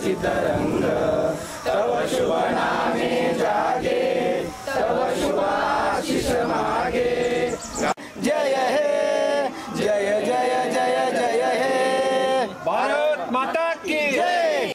की तरंग, तव शुभ नामे जागे, तव शुभ आशीष मागे। जय हे, जय जय जय जय हे, भारत माता की जय।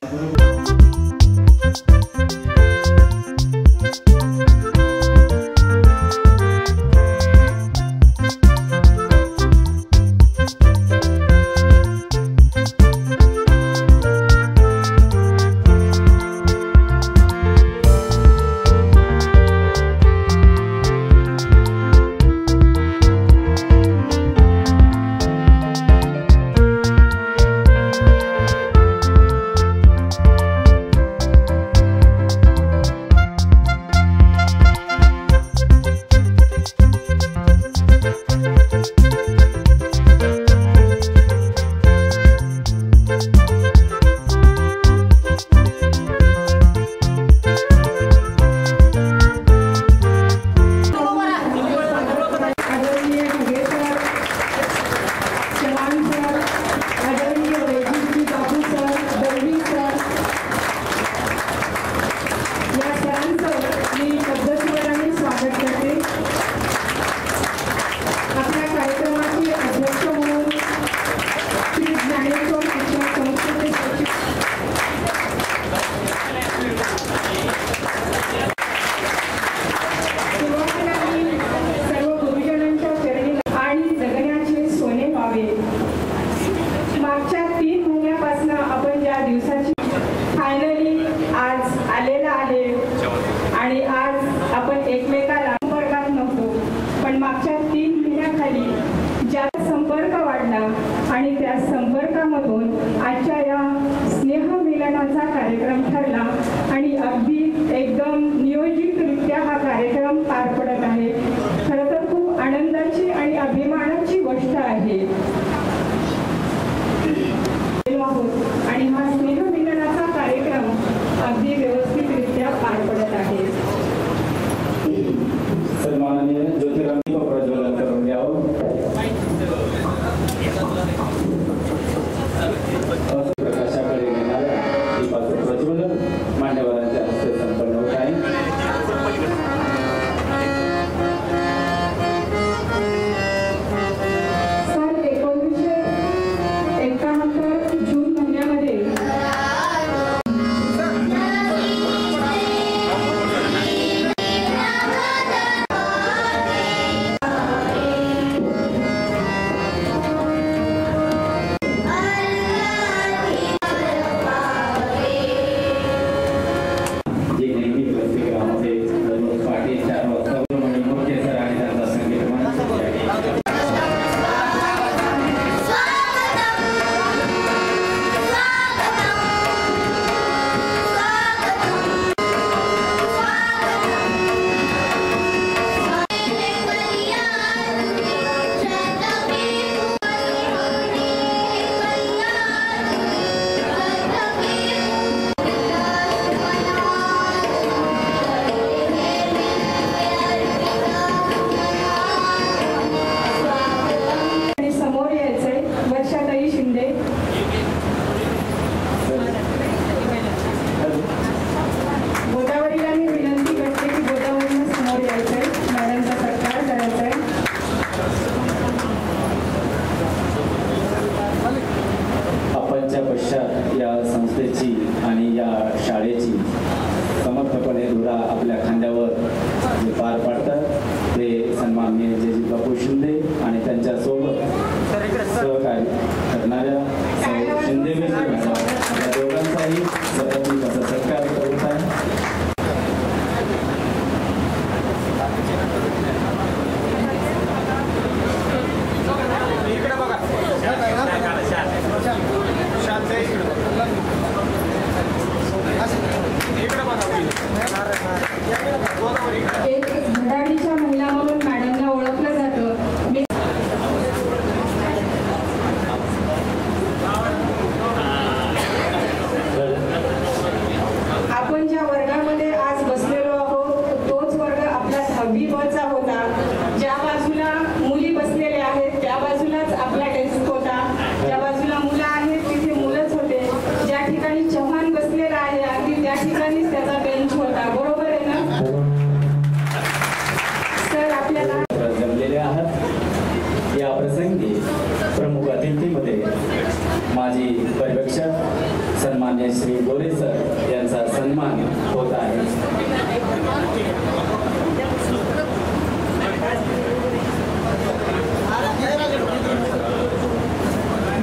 आणि श्री गोरे सर यांचा सन्मान होत आहे।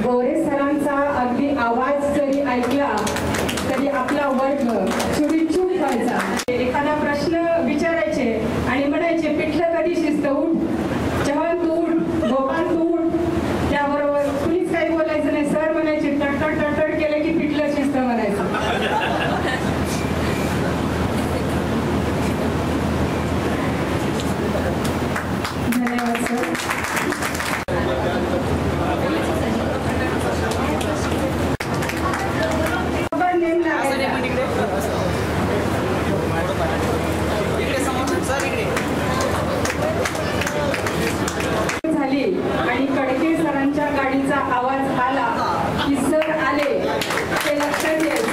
गोरे सरांचा अगदी आवाज जरी ऐकला तरी आपला वर्ग चुरीचूप व्हायचा। एखादा प्रश्न विचारायचे आणि म्हणायचे पिठलं कधी शिजत, उठ जवान तू उठ, गोपाल तू उठ। त्याबरोबर कुणीच काही बोलायचं नाही, सर म्हणायचे टटट टटट केलं की पिठलं शिजत म्हणायचं। धन्यवाद सर। झाली आणि कडके सरांच्या गाडीचा आवाज आला की सर आले ते लक्षात यायचं।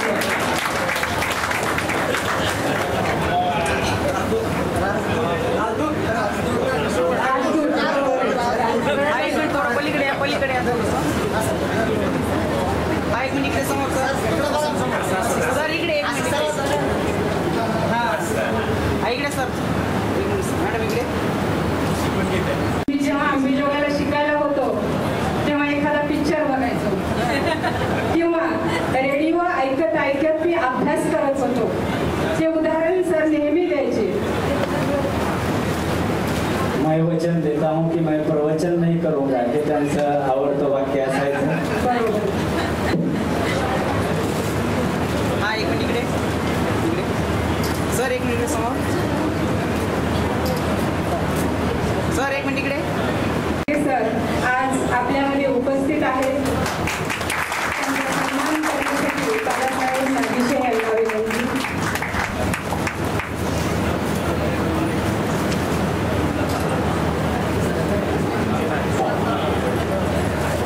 जेव्हा आंबेजोगाईला शिकायला होतो तेव्हा एखादा पिक्चर बघायचो किंवा रेडिओ ऐकत ऐकत मी अभ्यास करत होतो। ते उदाहरण सर नेहमी द्यायचे। मैं वचन देता हूँ कि मैं प्रवचन नहीं करूँगा, हे त्यांचं आवडतं वाक्य असायचं। बरोबर। हा एक मिनिट इकडे सर, एक मिनिट समोर सर, एक मिनिट इकडे सर आज आपल्यामध्ये उपस्थित आहेत। त्यांचा सन्मान करण्यासाठी बाळासाहेब नागेशे यांना विनंती।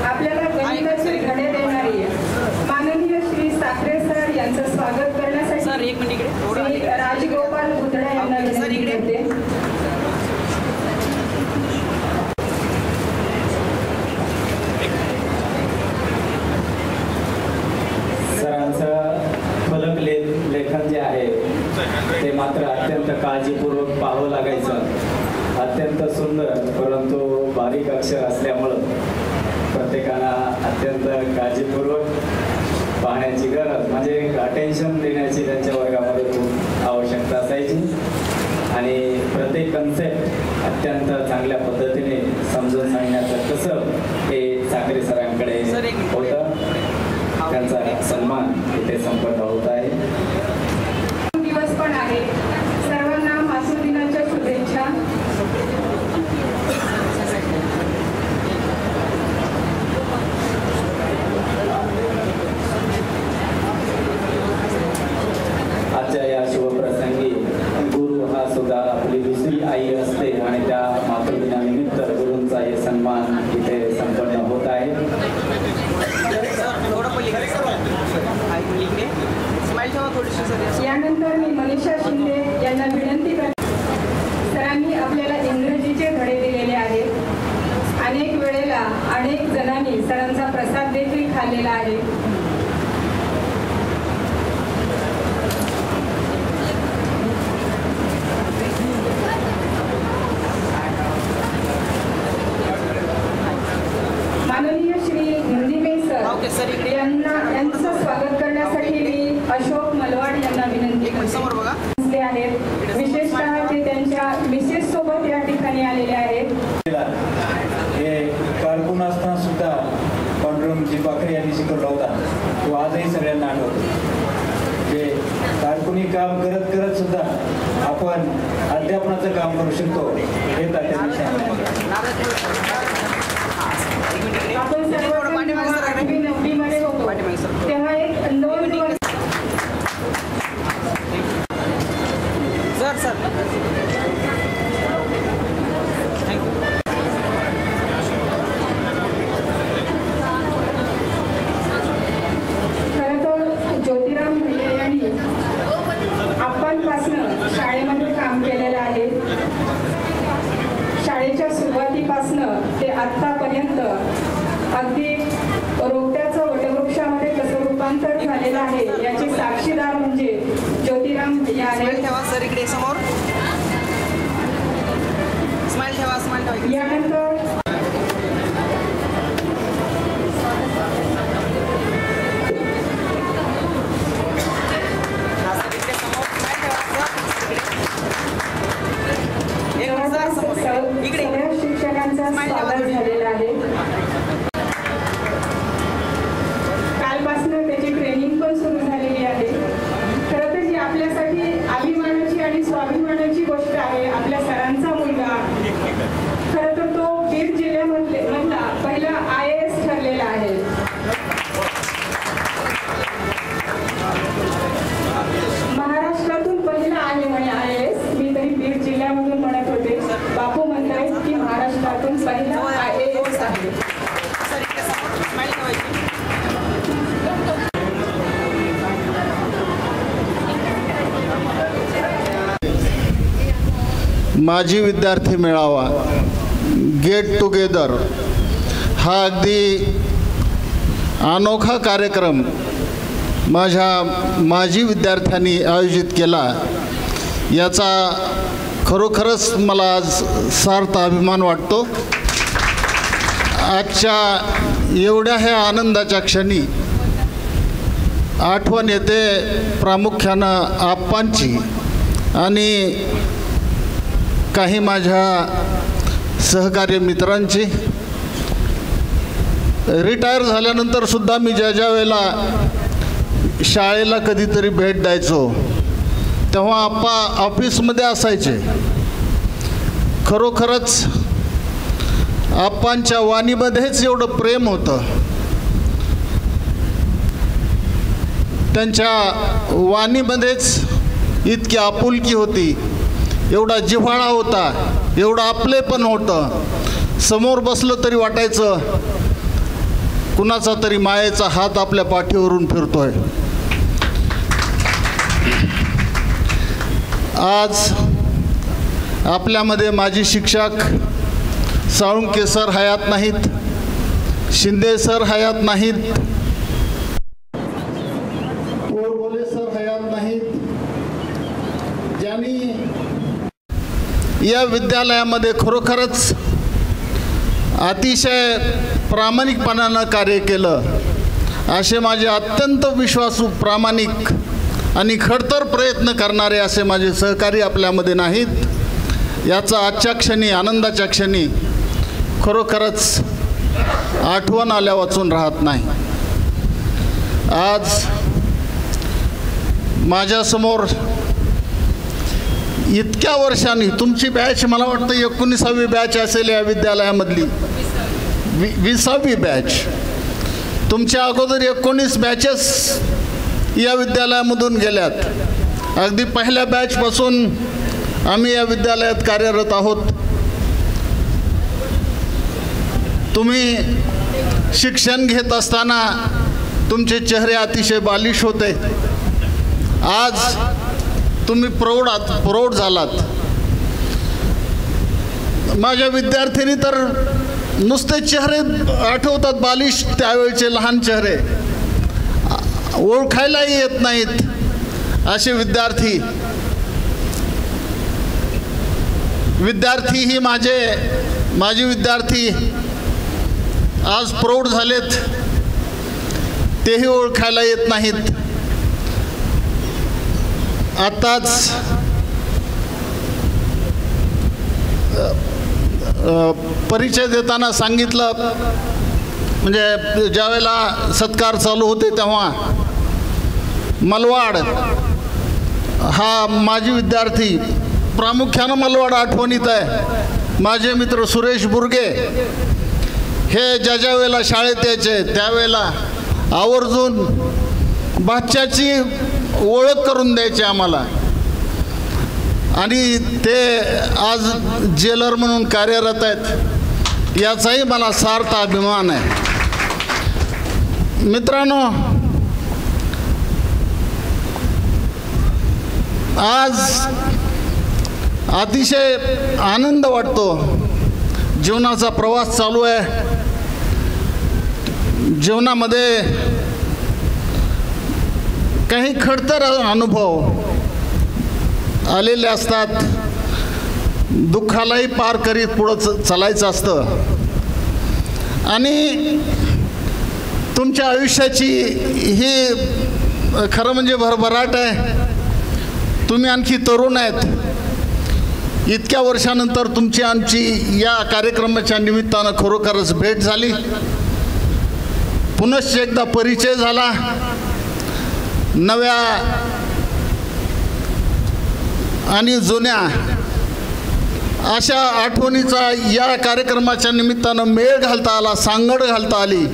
आपल्याला गणिताचे धडे देणारी माननीय श्री साखरे सर यांचं स्वागत करण्यासाठी सर एक मिनिट इकडे श्री राजगोपाल बुधडा यांना विनंती करते। लेखन जे आहे ते मात्र अत्यंत काळजीपूर्वक पाहावं लागायचं। अत्यंत सुंदर परंतु बारीक अक्षर असल्यामुळं प्रत्येकाला अत्यंत काळजीपूर्वक पाहण्याची गरज, म्हणजे अटेन्शन देण्याची त्यांच्या वर्गामध्ये खूप आवश्यकता असायची आणि प्रत्येक कन्सेप्ट अत्यंत चांगल्या पद्धतीने समजून सांगण्याचं कसं हे साखरे सरांकडे होतं। त्यांचा सन्मान इथे संपन्न होत आहे। दिवस पण आहे, सर्वांना मासूर दिनाच्या शुभेच्छा। आजच्या या शुभप्रसंगी गुरु हा सुद्धा आपली दुसरी आई असते आणि त्या मातृदिनानिमित्त गुरूंचा हे सन्मान इथे संपन्न होत आहे। यानंतर मी मनीषा शिंदे यांना विनंती करते। सरांनी आपल्याला इंग्रजीचे धडे दिलेले आहेत। अनेक वेळेला अनेक जणांनी सरांचा प्रसाद देखील खाल्लेला आहे। माननीय श्री हिंदीमे सर यांचं स्वागत करण्यासाठी मी अशोक मलवाड यांना विनंती करते आहेत। विशेषतः ते त्यांच्या मिसेस सोबत या ठिकाणी आलेले आहेत। हे कारकून असताना सुद्धा पांडुरंग जी पाखरे यांनी शिकवला होता तो आजही सगळ्यांना आठवतो। जे कारकुनी काम करत करत सुद्धा आपण अध्यापनाचं काम करू शकतो हे त्याच्या आपण सर्व नववीमध्ये होतो तेव्हा एक 2 दिवस सर खरं तर ज्योतिराम भैया यांनी आपणपासनं शाळेमध्ये काम केलेलं आहे। शाळेच्या सुरुवातीपासनं ते आत्तापर्यंत अगदी रोपट्याचं वटवृक्षामध्ये कसं रूपांतर नामांतर झालेलं आहे याचे साक्षीदार म्हणजे ज्योतिराम भैया स्माइल आहेत. ठेवा सर इकडे समोर. स्माइल ठेवा, स्माइल ठेवा. यानंतर हा, सर इकडे समोर स्माइल ठेवा सर इकडे. एक मिनिट सर समोर इकडे. सगळ्या शिक्षकांचा स्वागत झालेला आहे. कालपासून त्याची ट्रेनिंग पण सुरू झालेली आहे. खरं तर ही आपल्यासाठी अभिमानाची आणि स्वाभिमानाची गोष्ट आहे. आपल्या सरांचा मुलगा खरं तर तो बीड जिल्ह्यामधला पहिला IAS ठरलेला आहे. महाराष्ट्रातून पहिला आहे म्हणे IAS. मी तरी बीड जिल्ह्यामधून म्हणत होते. बापू म्हणतायत की महाराष्ट्रातून पहिला IAS आहे. सर इकडे समोर स्माइल ठेवायची. माजी विद्यार्थी मेळावा गेट टुगेदर हा अगदी अनोखा कार्यक्रम माझ्या माजी विद्यार्थ्यांनी आयोजित केला. याचा खरोखरच मला आज सार्थ अभिमान वाटतो. आजच्या एवढ्या ह्या आनंदाच्या क्षणी आठवण येते प्रामुख्यानं आप्पांची आणि काही माझ्या सहकारी मित्रांची. रिटायर झाल्यानंतर सुद्धा मी ज्या वेळेला शाळेला कधीतरी भेट द्यायचो तेव्हा आप्पा ऑफिसमध्ये असायचे. खरोखरच आप्पांच्या वाणीमध्येच एवढं प्रेम होतं. त्यांच्या वाणीमध्येच इतकी आपुलकी होती, एवढा जिव्हाळा होता, एवढं आपलेपण होतं. समोर बसलं तरी वाटायचं कुणाचा तरी मायेचा हात आपल्या पाठीवरून फिरतोय. आज आपल्यामध्ये माजी शिक्षक साळुंके सर हयात नाहीत, शिंदे सर हयात नाहीत, बोरबोले सर हयात नाहीत. ज्यांनी या विद्यालयामध्ये खरोखरच अतिशय प्रामाणिकपणानं कार्य केलं असे माझे अत्यंत विश्वासू, प्रामाणिक आणि खडतर प्रयत्न करणारे असे माझे सहकारी आपल्यामध्ये नाहीत. याचा आजच्या क्षणी, आनंदाच्या क्षणी खरोखरच आठवण आल्या वाचून राहत नाही. आज माझ्यासमोर इतक्या वर्षांनी तुमची बॅच, मला वाटतं 19वी बॅच असेल या विद्यालयामधली, 20वी बॅच. तुमच्या अगोदर 19 बॅचेस या विद्यालयामधून गेल्यात. अगदी पहिल्या बॅचपासून आम्ही या विद्यालयात कार्यरत आहोत. तुम्ही शिक्षण घेत असताना तुमचे चेहरे अतिशय बालिश होते. आज तुम्ही प्रौढ झालात. माझ्या विद्यार्थिनी तर नुसते चेहरे आठवतात बालिश, त्यावेळचे लहान चेहरे ओळखायलाही येत नाहीत असे विद्यार्थी ही माझे विद्यार्थी आज प्रौढ झालेत, तेही ओळखायला येत नाहीत. आताच परिचय देताना सांगितलं, म्हणजे ज्यावेळेला सत्कार चालू होते तेव्हा मलवाड हा माजी विद्यार्थी, प्रामुख्यानं मलवाड आठवणीत आहे. माझे मित्र सुरेश बुर्गे हे ज्या वेळेला शाळेत यायचे त्यावेळेला आवर्जून बादशाची ओळख करून द्यायचे आम्हाला, आणि ते आज जेलर म्हणून कार्यरत आहेत. याचाही मला सार्थ अभिमान आहे. मित्रांनो, आज अतिशय आनंद वाटतो. जीवनाचा प्रवास चालू आहे. जीवनामध्ये काही खडतर अनुभव आलेले असतात. दुःखालाही पार करीत पुढं चालायचं असतं आणि तुमच्या आयुष्याची ही खरं म्हणजे भरभराट आहे. तुम्ही आणखी तरुण आहेत. इतक्या वर्षानंतर तुमची आमची या कार्यक्रमाच्या निमित्तानं खरोखरच भेट झाली. पुनश्च एकदा परिचय झाला. नव्या आणि जुन्या अशा आठवणीचा या कार्यक्रमाच्या निमित्तानं मेळ घालता आला, सांगड घालता आली.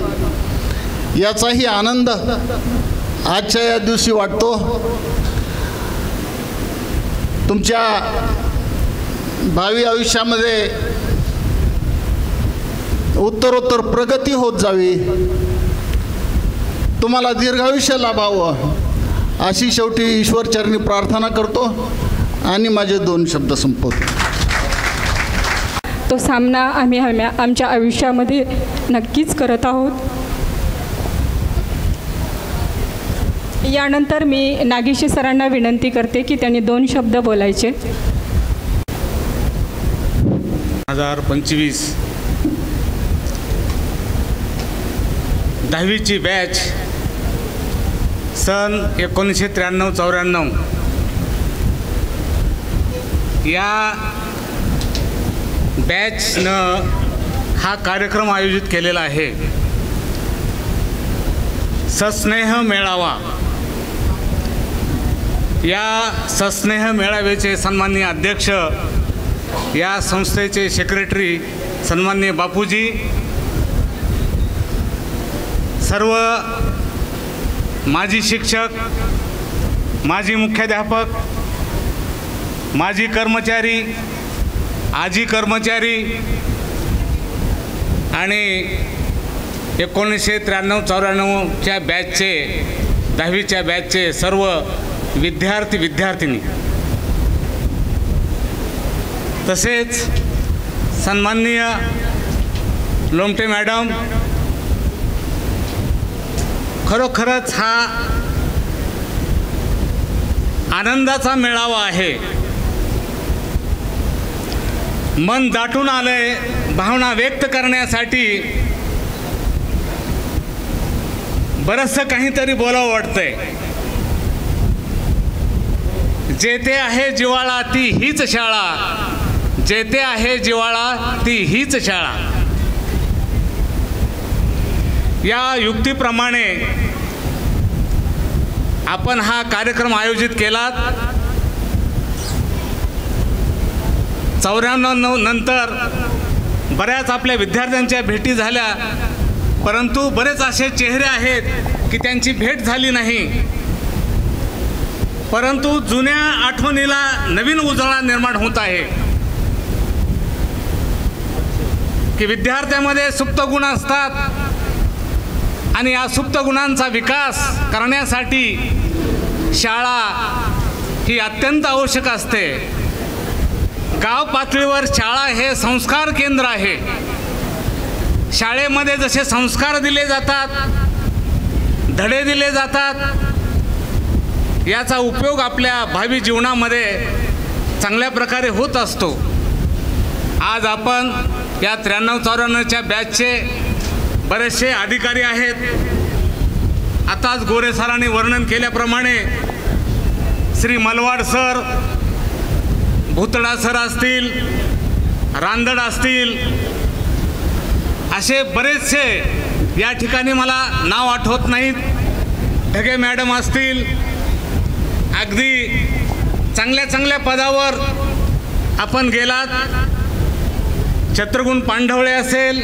याचाही आनंद आजच्या या दिवशी वाटतो. तुमच्या भावी आयुष्यामध्ये उत्तरोत्तर प्रगती होत जावी, तुम्हाला दीर्घायुष्य लाभावं अशी शेवटी ईश्वरचरणी प्रार्थना करतो आणि माझे 2 शब्द संपवतो. तो सामना आम्ही आमच्या आयुष्यामध्ये नक्कीच करत आहोत. यानंतर मी नागेशी सरांना विनंती करते की त्यांनी 2 शब्द बोलायचे. 2025 10वीची बॅच सन 1993-94 या बॅचनं हा कार्यक्रम आयोजित केलेला आहे. सस्नेह मेळावा. या सस्नेह मेळाव्याचे सन्माननीय अध्यक्ष, या संस्थेचे सेक्रेटरी सन्माननीय बापूजी, सर्व माजी शिक्षक, माजी मुख्याध्यापक, माजी कर्मचारी, आजी कर्मचारी आणि 1993-94च्या बॅचचे 10वीच्या बॅचचे सर्व विद्यार्थिनी, तसेच सन्माननीय लोमटे मॅडम, खरोखरच हा आनंदाचा मेळावा आहे. मन दाटून आलंय भावना व्यक्त करण्यासाठी. बरंचसं काहीतरी बोलावं वाटतंय. जेथे आहे जिव्हाळा ती हीच शाळा, जेथे आहे जिव्हाळा ती हीच शाळा. या युक्तीप्रमाणे आपण हा कार्यक्रम आयोजित केलात. 94 नंतर बऱ्याच आपल्या विद्यार्थ्यांच्या भेटी झाल्या, परंतु बरेच असे चेहरे आहेत की त्यांची भेट झाली नाही. परंतु जुन्या आठवणीला नवीन उजाळा निर्माण होत आहे की विद्यार्थ्यांमध्ये सुप्त गुण असतात आणि या सुप्त गुणांचा विकास करण्यासाठी शाळा ही अत्यंत आवश्यक असते. गाव पातळीवर शाळा हे संस्कार केंद्र आहे. शाळेमध्ये जसे संस्कार दिले जातात, धडे दिले जातात, याचा उपयोग आपल्या भावी जीवनामध्ये चांगल्या प्रकारे होत असतो. आज आपण या 93-94च्या बॅचचे बरेचसे अधिकारी आहेत. आताच गोरे सरांनी वर्णन केल्याप्रमाणे श्री मलवाड सर, भुतडा सर असतील, रांदड असतील, असे बरेचसे या ठिकाणी मला नाव आठवत नाहीत, ढगे मॅडम असतील, अगदी चांगल्या चांगल्या पदावर आपण गेलात, छत्रगुण पांढवळे असेल,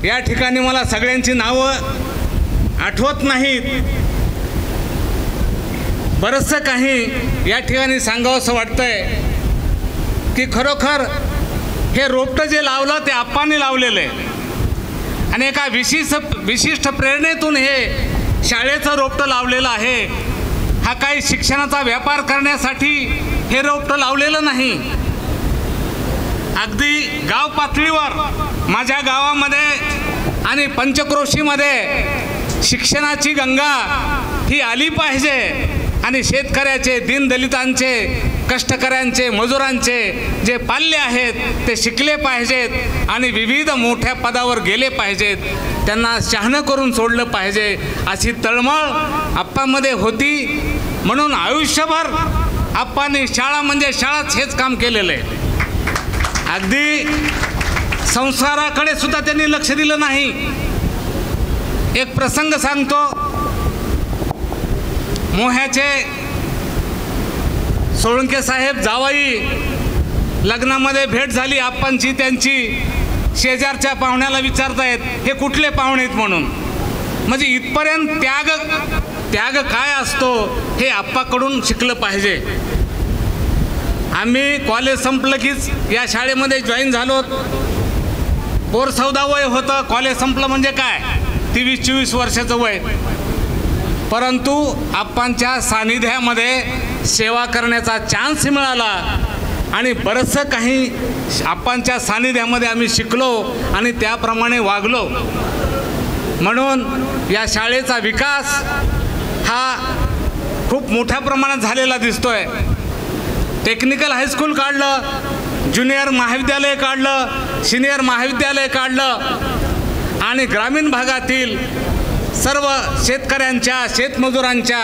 या ठिकाणी मला सगळ्यांची नावं आठवत नाहीत. बरंचसं काही या ठिकाणी सांगावं असं वाटतंय की खरोखर हे रोपटं जे लावलं ते आप्पांनी लावलेलं आहे आणि एका विशिष्ट प्रेरणेतून हे शाळेचं रोपटं लावलेलं आहे. हा काही शिक्षणाचा व्यापार करण्यासाठी हे रोपटं लावलेलं नाही. अगदी गाव पातळीवर माझ्या गावामध्ये आणि पंचक्रोशीमध्ये शिक्षणाची गंगा ही आली पाहिजे आणि शेतकऱ्याचे, दीनदलितांचे, कष्टकऱ्यांचे, मजुरांचे जे पाल्य आहेत ते शिकले पाहिजेत आणि विविध मोठ्या पदावर गेले पाहिजेत, त्यांना शहाणं करून सोडलं पाहिजे अशी तळमळ आप्पामध्ये होती. म्हणून आयुष्यभर आप्पांनी शाळा म्हणजे शाळाच हेच काम केलेलं आहे. अगदी संसाराकडे सुद्धा त्यांनी लक्ष दिलं नाही. एक प्रसंग सांगतो. मोह्याचे सोळंके साहेब जावई, लग्नामध्ये भेट झाली आप्पांची त्यांची. शेजारच्या पाहुण्याला विचारतायत हे कुठले पाहुणे आहेत म्हणून. म्हणजे इथपर्यंत त्याग काय असतो हे आप्पाकडून शिकलं पाहिजे. आम्ही कॉलेज संपलं कीच या शाळेमध्ये जॉईन झालो. पोर 14 वय होतं. कॉलेज संपलं म्हणजे काय 23-24 वर्षाचं वय. परंतु आप्पांच्या सानिध्यामध्ये सेवा करण्याचा चान्स मिळाला आणि बरंचसं काही आप्पांच्या सानिध्यामध्ये आम्ही शिकलो आणि त्याप्रमाणे वागलो. म्हणून या शाळेचा विकास हा खूप मोठ्या प्रमाणात झालेला दिसतोय. टेक्निकल हायस्कूल काढलं, ज्युनियर महाविद्यालय काढलं, सिनियर महाविद्यालय काढलं आणि ग्रामीण भागातील सर्व शेतकऱ्यांच्या, शेतमजुरांच्या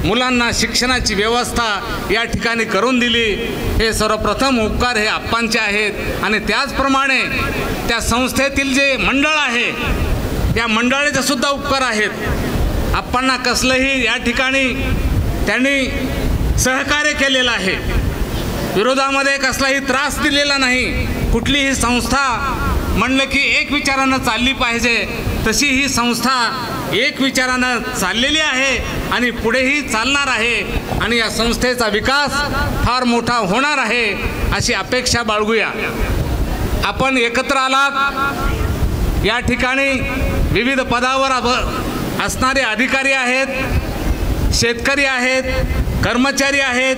मुलांना शिक्षणाची व्यवस्था या ठिकाणी करून दिली. हे सर्वप्रथम उपकार हे आप्पांचे आहेत. आणि त्याचप्रमाणे त्या संस्थेतील जे मंडळ आहे त्या मंडळाचे सुद्धा उपकार आहेत. आप्पांना कसलंही या ठिकाणी त्यांनी सहकार्य केलेलं आहे. विरोधामध्ये कसलाही त्रास दिलेला नाही. कुठलीही संस्था म्हणलं की एक विचारानं चालली पाहिजे तशी ही संस्था एक विचारानं चाललेली आहे आणि पुढेही चालणार आहे आणि या संस्थेचा विकास फार मोठा होणार आहे अशी अपेक्षा बाळगूया. आपण एकत्र आलात. या ठिकाणी विविध पदावर असणारे अधिकारी आहेत, शेतकरी आहेत, कर्मचारी आहेत.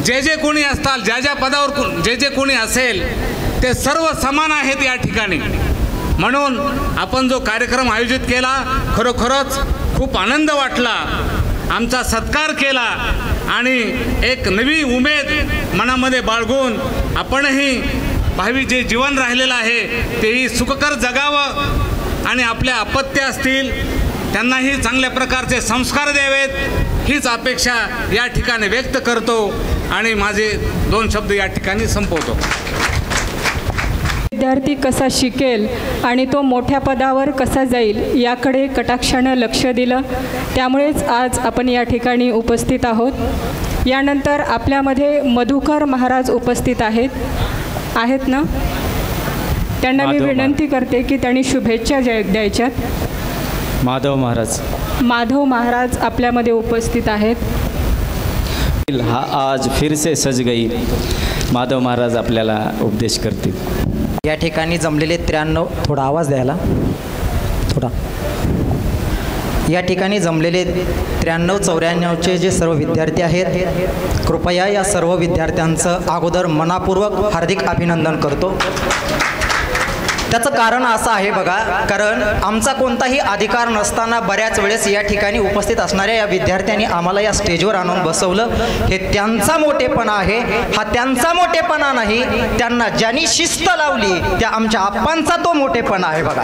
जे कोणी असताल, ज्या पदावर जे कोणी असेल ते सर्व समान आहेत या ठिकाणी. म्हणून आपण जो कार्यक्रम आयोजित केला खरोखरच खूप आनंद वाटला. आमचा सत्कार केला आणि एक नवी उमेद मनामध्ये बाळगून आपणही भावी जे जीवन राहिलेलं आहे तेही सुखकर जगावं आणि आपल्या अपत्य असतील त्यांनाही चांगल्या प्रकारचे संस्कार द्यावेत हीच अपेक्षा या ठिकाणी व्यक्त करतो आणि माझे 2 शब्द या ठिकाणी संपवतो. विद्यार्थी कसा शिकेल आणि तो मोठ्या पदावर कसा जाईल याकडे कटाक्षानं लक्ष दिलं. त्यामुळेच आज आपण या ठिकाणी उपस्थित आहोत. यानंतर आपल्यामध्ये मधुकर महाराज उपस्थित आहेत ना. त्यांना मी विनंती करते की त्यांनी शुभेच्छा द्यायच्यात. माधव महाराज आपल्यामध्ये उपस्थित आहेत. हा आज फिर से सज गई. माधव महाराज आपल्याला उपदेश करतील. या ठिकाणी जमलेले 93 थोडा आवाज द्यायला थोडा. या ठिकाणी जमलेले 93-94चे जे सर्व विद्यार्थी आहेत कृपया या सर्व विद्यार्थ्यांचं अगोदर मनापूर्वक हार्दिक अभिनंदन करतो. त्याचं कारण असं आहे बघा, कारण आमचा कोणताही अधिकार नसताना बऱ्याच वेळेस या ठिकाणी उपस्थित असणाऱ्या या विद्यार्थ्यांनी आम्हाला या स्टेजवर आणून बसवलं. हे त्यांचा मोठेपणा आहे. हा त्यांचा मोठेपणा नाही, त्यांना ज्यांनी शिस्त लावली त्या आमच्या आप्पांचा तो मोठेपणा आहे बघा.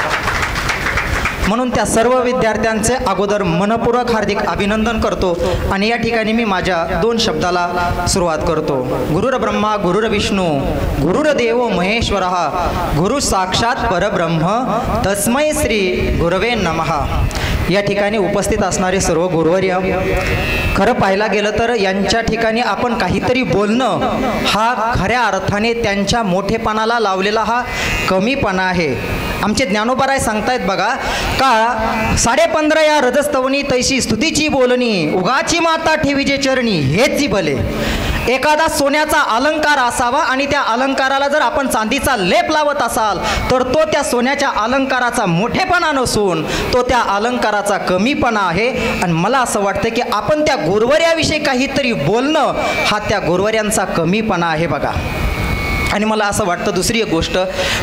म्हणून त्या सर्व विद्यार्थ्यांचे अगोदर मनपूर्वक हार्दिक अभिनंदन करतो आणि या ठिकाणी मी माझ्या 2 शब्दाला सुरुवात करतो. गुरुर्ब्रह्मा गुरुर्विष्णू गुरुर्देव महेश्वरः गुरु साक्षात परब्रह्म तस्मै श्री गुरवे नमः. या ठिकाणी उपस्थित असणारे सर्व गुरुवर्य, खरं पाहायला गेलं तर यांच्या ठिकाणी आपण काहीतरी बोलणं हा खऱ्या अर्थाने त्यांच्या मोठेपणाला लावलेला हा कमीपणा आहे. आमचे ज्ञानोबाराय सांगतायत बघा का 15.5 या रजस्तवनी तैशी स्तुतीची बोलणी उगाची माता ठेवीचे चरणी हेच भले. एखादा सोन्याचा अलंकार असावा आणि त्या अलंकाराला जर आपण चांदीचा लेप लावत असाल तर तो त्या सोन्याच्या अलंकाराचा मोठेपणा नसून तो त्या अलंकाराचा कमीपणा आहे. आणि मला असं वाटतं की आपण त्या गुरुवर्याविषयी काहीतरी बोलणं हा त्या गुरुवर्यांचा कमीपणा आहे बघा. आणि मला असं वाटतं दुसरी एक गोष्ट,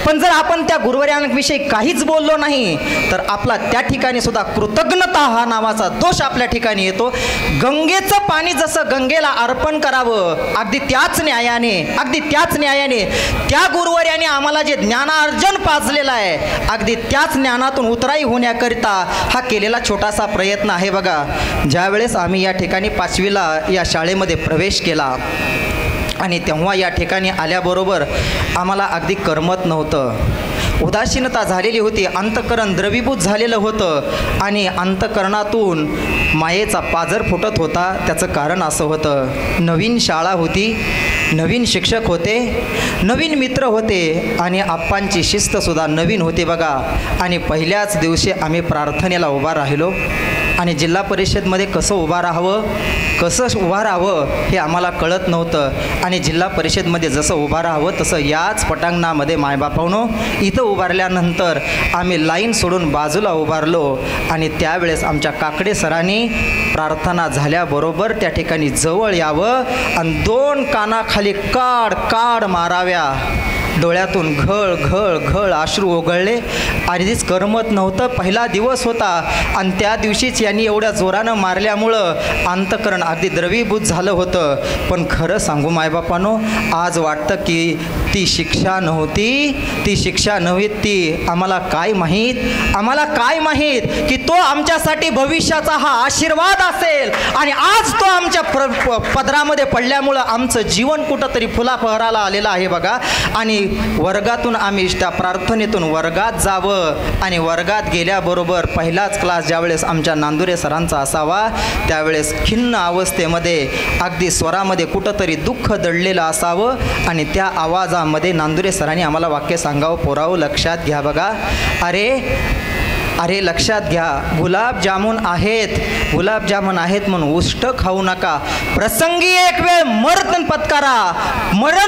पण जर आपण त्या गुरुवर्यांविषयी काहीच बोललो नाही तर आपला त्या ठिकाणी सुद्धा कृतज्ञता हा नावाचा दोष आपल्या ठिकाणी येतो. गंगेचं पाणी जसं गंगेला अर्पण करावं, अगदी त्याच न्यायाने त्या गुरुवर्याने आम्हाला जे ज्ञानार्जन पाजलेलं आहे, अगदी त्याच ज्ञानातून उतराई होण्याकरिता हा केलेला छोटासा प्रयत्न आहे बघा. ज्यावेळेस आम्ही या ठिकाणी 5वीला या शाळेमध्ये प्रवेश केला आणि तेव्हा या ठिकाणी आल्याबरोबर आम्हाला अगदी करमत नव्हतं. उदासीनता झालेली होती, अंतःकरण द्रवीभूत झालेलं होतं आणि अंतःकरणातून मायेचा पाझर फुटत होता. त्याचं कारण असं होतं, नवीन शाळा होती, नवीन शिक्षक होते, नवीन मित्र होते आणि आप्पांची शिस्तसुद्धा नवीन होती बघा. आणि पहिल्याच दिवशी आम्ही प्रार्थनेला उभा राहिलो आणि जिल्हा परिषदमध्ये कसं उभा राहावं हे आम्हाला कळत नव्हतं. आणि जिल्हा परिषदमध्ये जसं उभा राहावं तसं याच पटांगणामध्ये मायबापावनो इथं उभारल्यानंतर आम्ही लाईन सोडून बाजूला उभारलो आणि त्यावेळेस आमच्या काकडे सरांनी प्रार्थना झाल्याबरोबर त्या ठिकाणी जवळ यावं आणि 2 कानाखाली काड माराव्या. डोळ्यातून घळ अश्रू ओघळले. आधीच करमत नव्हतं, पहिला दिवस होता आणि त्या दिवशीच यांनी एवढ्या जोरानं मारल्यामुळं अंतःकरण अगदी द्रवीभूत झालं होतं. पण खरं सांगू मायबापानो, आज वाटतं की ती शिक्षा नव्हती, ती आम्हाला काय माहीत की तो आमच्यासाठी भविष्याचा हा आशीर्वाद असेल. आणि आज तो आमच्या पदरामध्ये पडल्यामुळं आमचं जीवन कुठंतरी फुलाफहराला आलेलं आहे बघा. आणि वर्गातून आम्ही त्या प्रार्थनेतून वर्गात जावं आणि वर्गात गेल्याबरोबर पहिलाच क्लास ज्यावेळेस आमच्या नांदुरे सरांचा असावा त्यावेळेस खिन्न अवस्थेमध्ये अगदी स्वरामध्ये कुठंतरी दुःख दडलेलं असावं आणि त्या आवाजामध्ये नांदुरे सरांनी आम्हाला वाक्य सांगावं, पोरावं लक्षात घ्या बघा, अरे लक्षात घ्या, गुलाबजामुन आहेत म्हणून उष्ट खाऊ नका. प्रसंगी एक वेळ मरण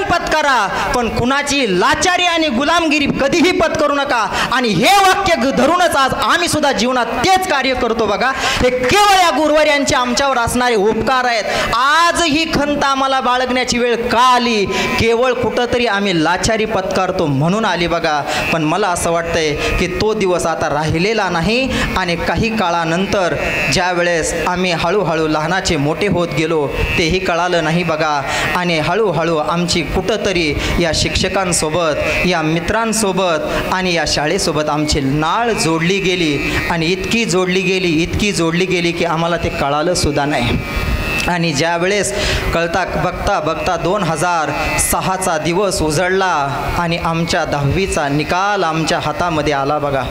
पत्करा पण कुणाची लाचारी आणि गुलामगिरी कधीही पत्करू नका. आणि हे वाक्य धरूनच आज आम्ही सुद्धा जीवनात तेच कार्य करतो बघा. हे केवळ या गुरुवर्यांचे आमच्यावर असणारे उपकार आहेत. आज ही खंत आम्हाला बाळगण्याची वेळ का आली? केवळ कुठंतरी आम्ही लाचारी पत्कारतो म्हणून आली बघा. पण मला असं वाटतंय की तो दिवस आता राहिलेला नाही. आणि काही काळानंतर ज्या वेळेस आम्ही हळूहळू लहानाचे मोठे होत गेलो तेही कळालं नाही बघा. आणि हळूहळू आमची कुठंतरी या शिक्षकांसोबत, या मित्रांसोबत आणि या शाळेसोबत आमची नाळ जोडली गेली आणि इतकी जोडली गेली की आम्हाला ते कळालं सुद्धा नाही. आणि ज्या वेळेस बघता 2006चा दिवस उजळला आणि आमच्या 10वीचा निकाल आमच्या हातामध्ये आला बघा.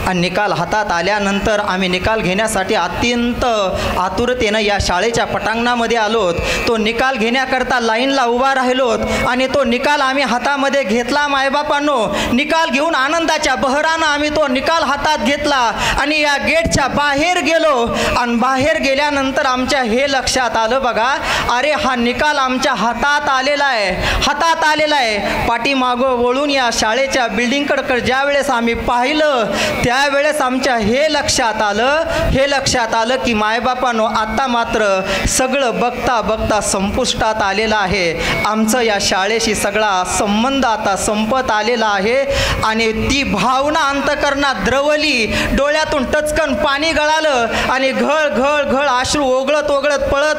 आणि निकाल हातात आल्यानंतर आम्ही निकाल घेण्यासाठी अत्यंत आतुरतेनं या शाळेच्या पटांगणामध्ये आलोत. तो निकाल घेण्याकरता लाईनला उभा राहिलोत आणि तो निकाल आम्ही हातामध्ये घेतला. मायबापांनो, निकाल घेऊन आनंदाच्या बहरानं आम्ही तो निकाल हातात घेतला आणि या गेटच्या बाहेर गेलो. आणि बाहेर गेल्यानंतर आमच्या हे लक्षात आलं बघा, अरे हा निकाल आमच्या हातात आलेला आहे. पाठीमागं वळून या शाळेच्या बिल्डिंगकडे ज्या वेळेस आम्ही पाहिलं त्यावेळेस आमच्या हे लक्षात आलं की मायबापांनो, आता मात्र सगळं बघता संपुष्टात आलेलं आहे. आमचं या शाळेशी सगळा संबंध आता संपत आलेला आहे. आणि ती भावना अंतःकरणात द्रवली, डोळ्यातून टचकन पाणी गळालं आणि घळ अश्रू ओघळत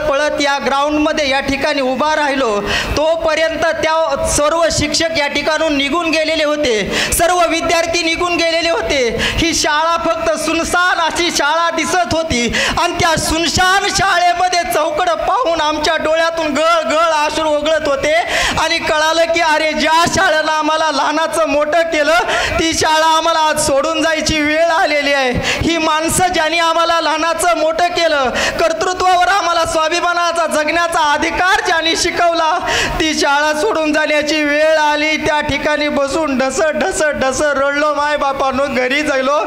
पळत या ग्राउंडमध्ये या ठिकाणी उभा राहिलो. तोपर्यंत त्या सर्व शिक्षक या ठिकाणून निघून गेलेले होते, सर्व विद्यार्थी निघून गेलेले होते. ही शाळा फक्त सुनसान अशी शाळा दिसत होती. आणि त्या सुनसान शाळेमध्ये चौकड पाहून आमच्या डोळ्यातून गळ अश्रू ओघळत होते. आणि कळालं की अरे, ज्या शाळेला आम्हाला लहानाचं मोठं केलं ती शाळा आम्हाला आज सोडून जायची वेळ आलेली आहे. ही माणसं ज्यांनी आम्हाला लहानाचं मोठं केलं, कर्तृत्वावर आम्हाला स्वाभिमानाचा जगण्याचा अधिकार ज्यांनी शिकवला, ती शाळा सोडून जाण्याची वेळ आली. त्या ठिकाणी बसून ढस रडलो मायबापांनो, घरी गेलो.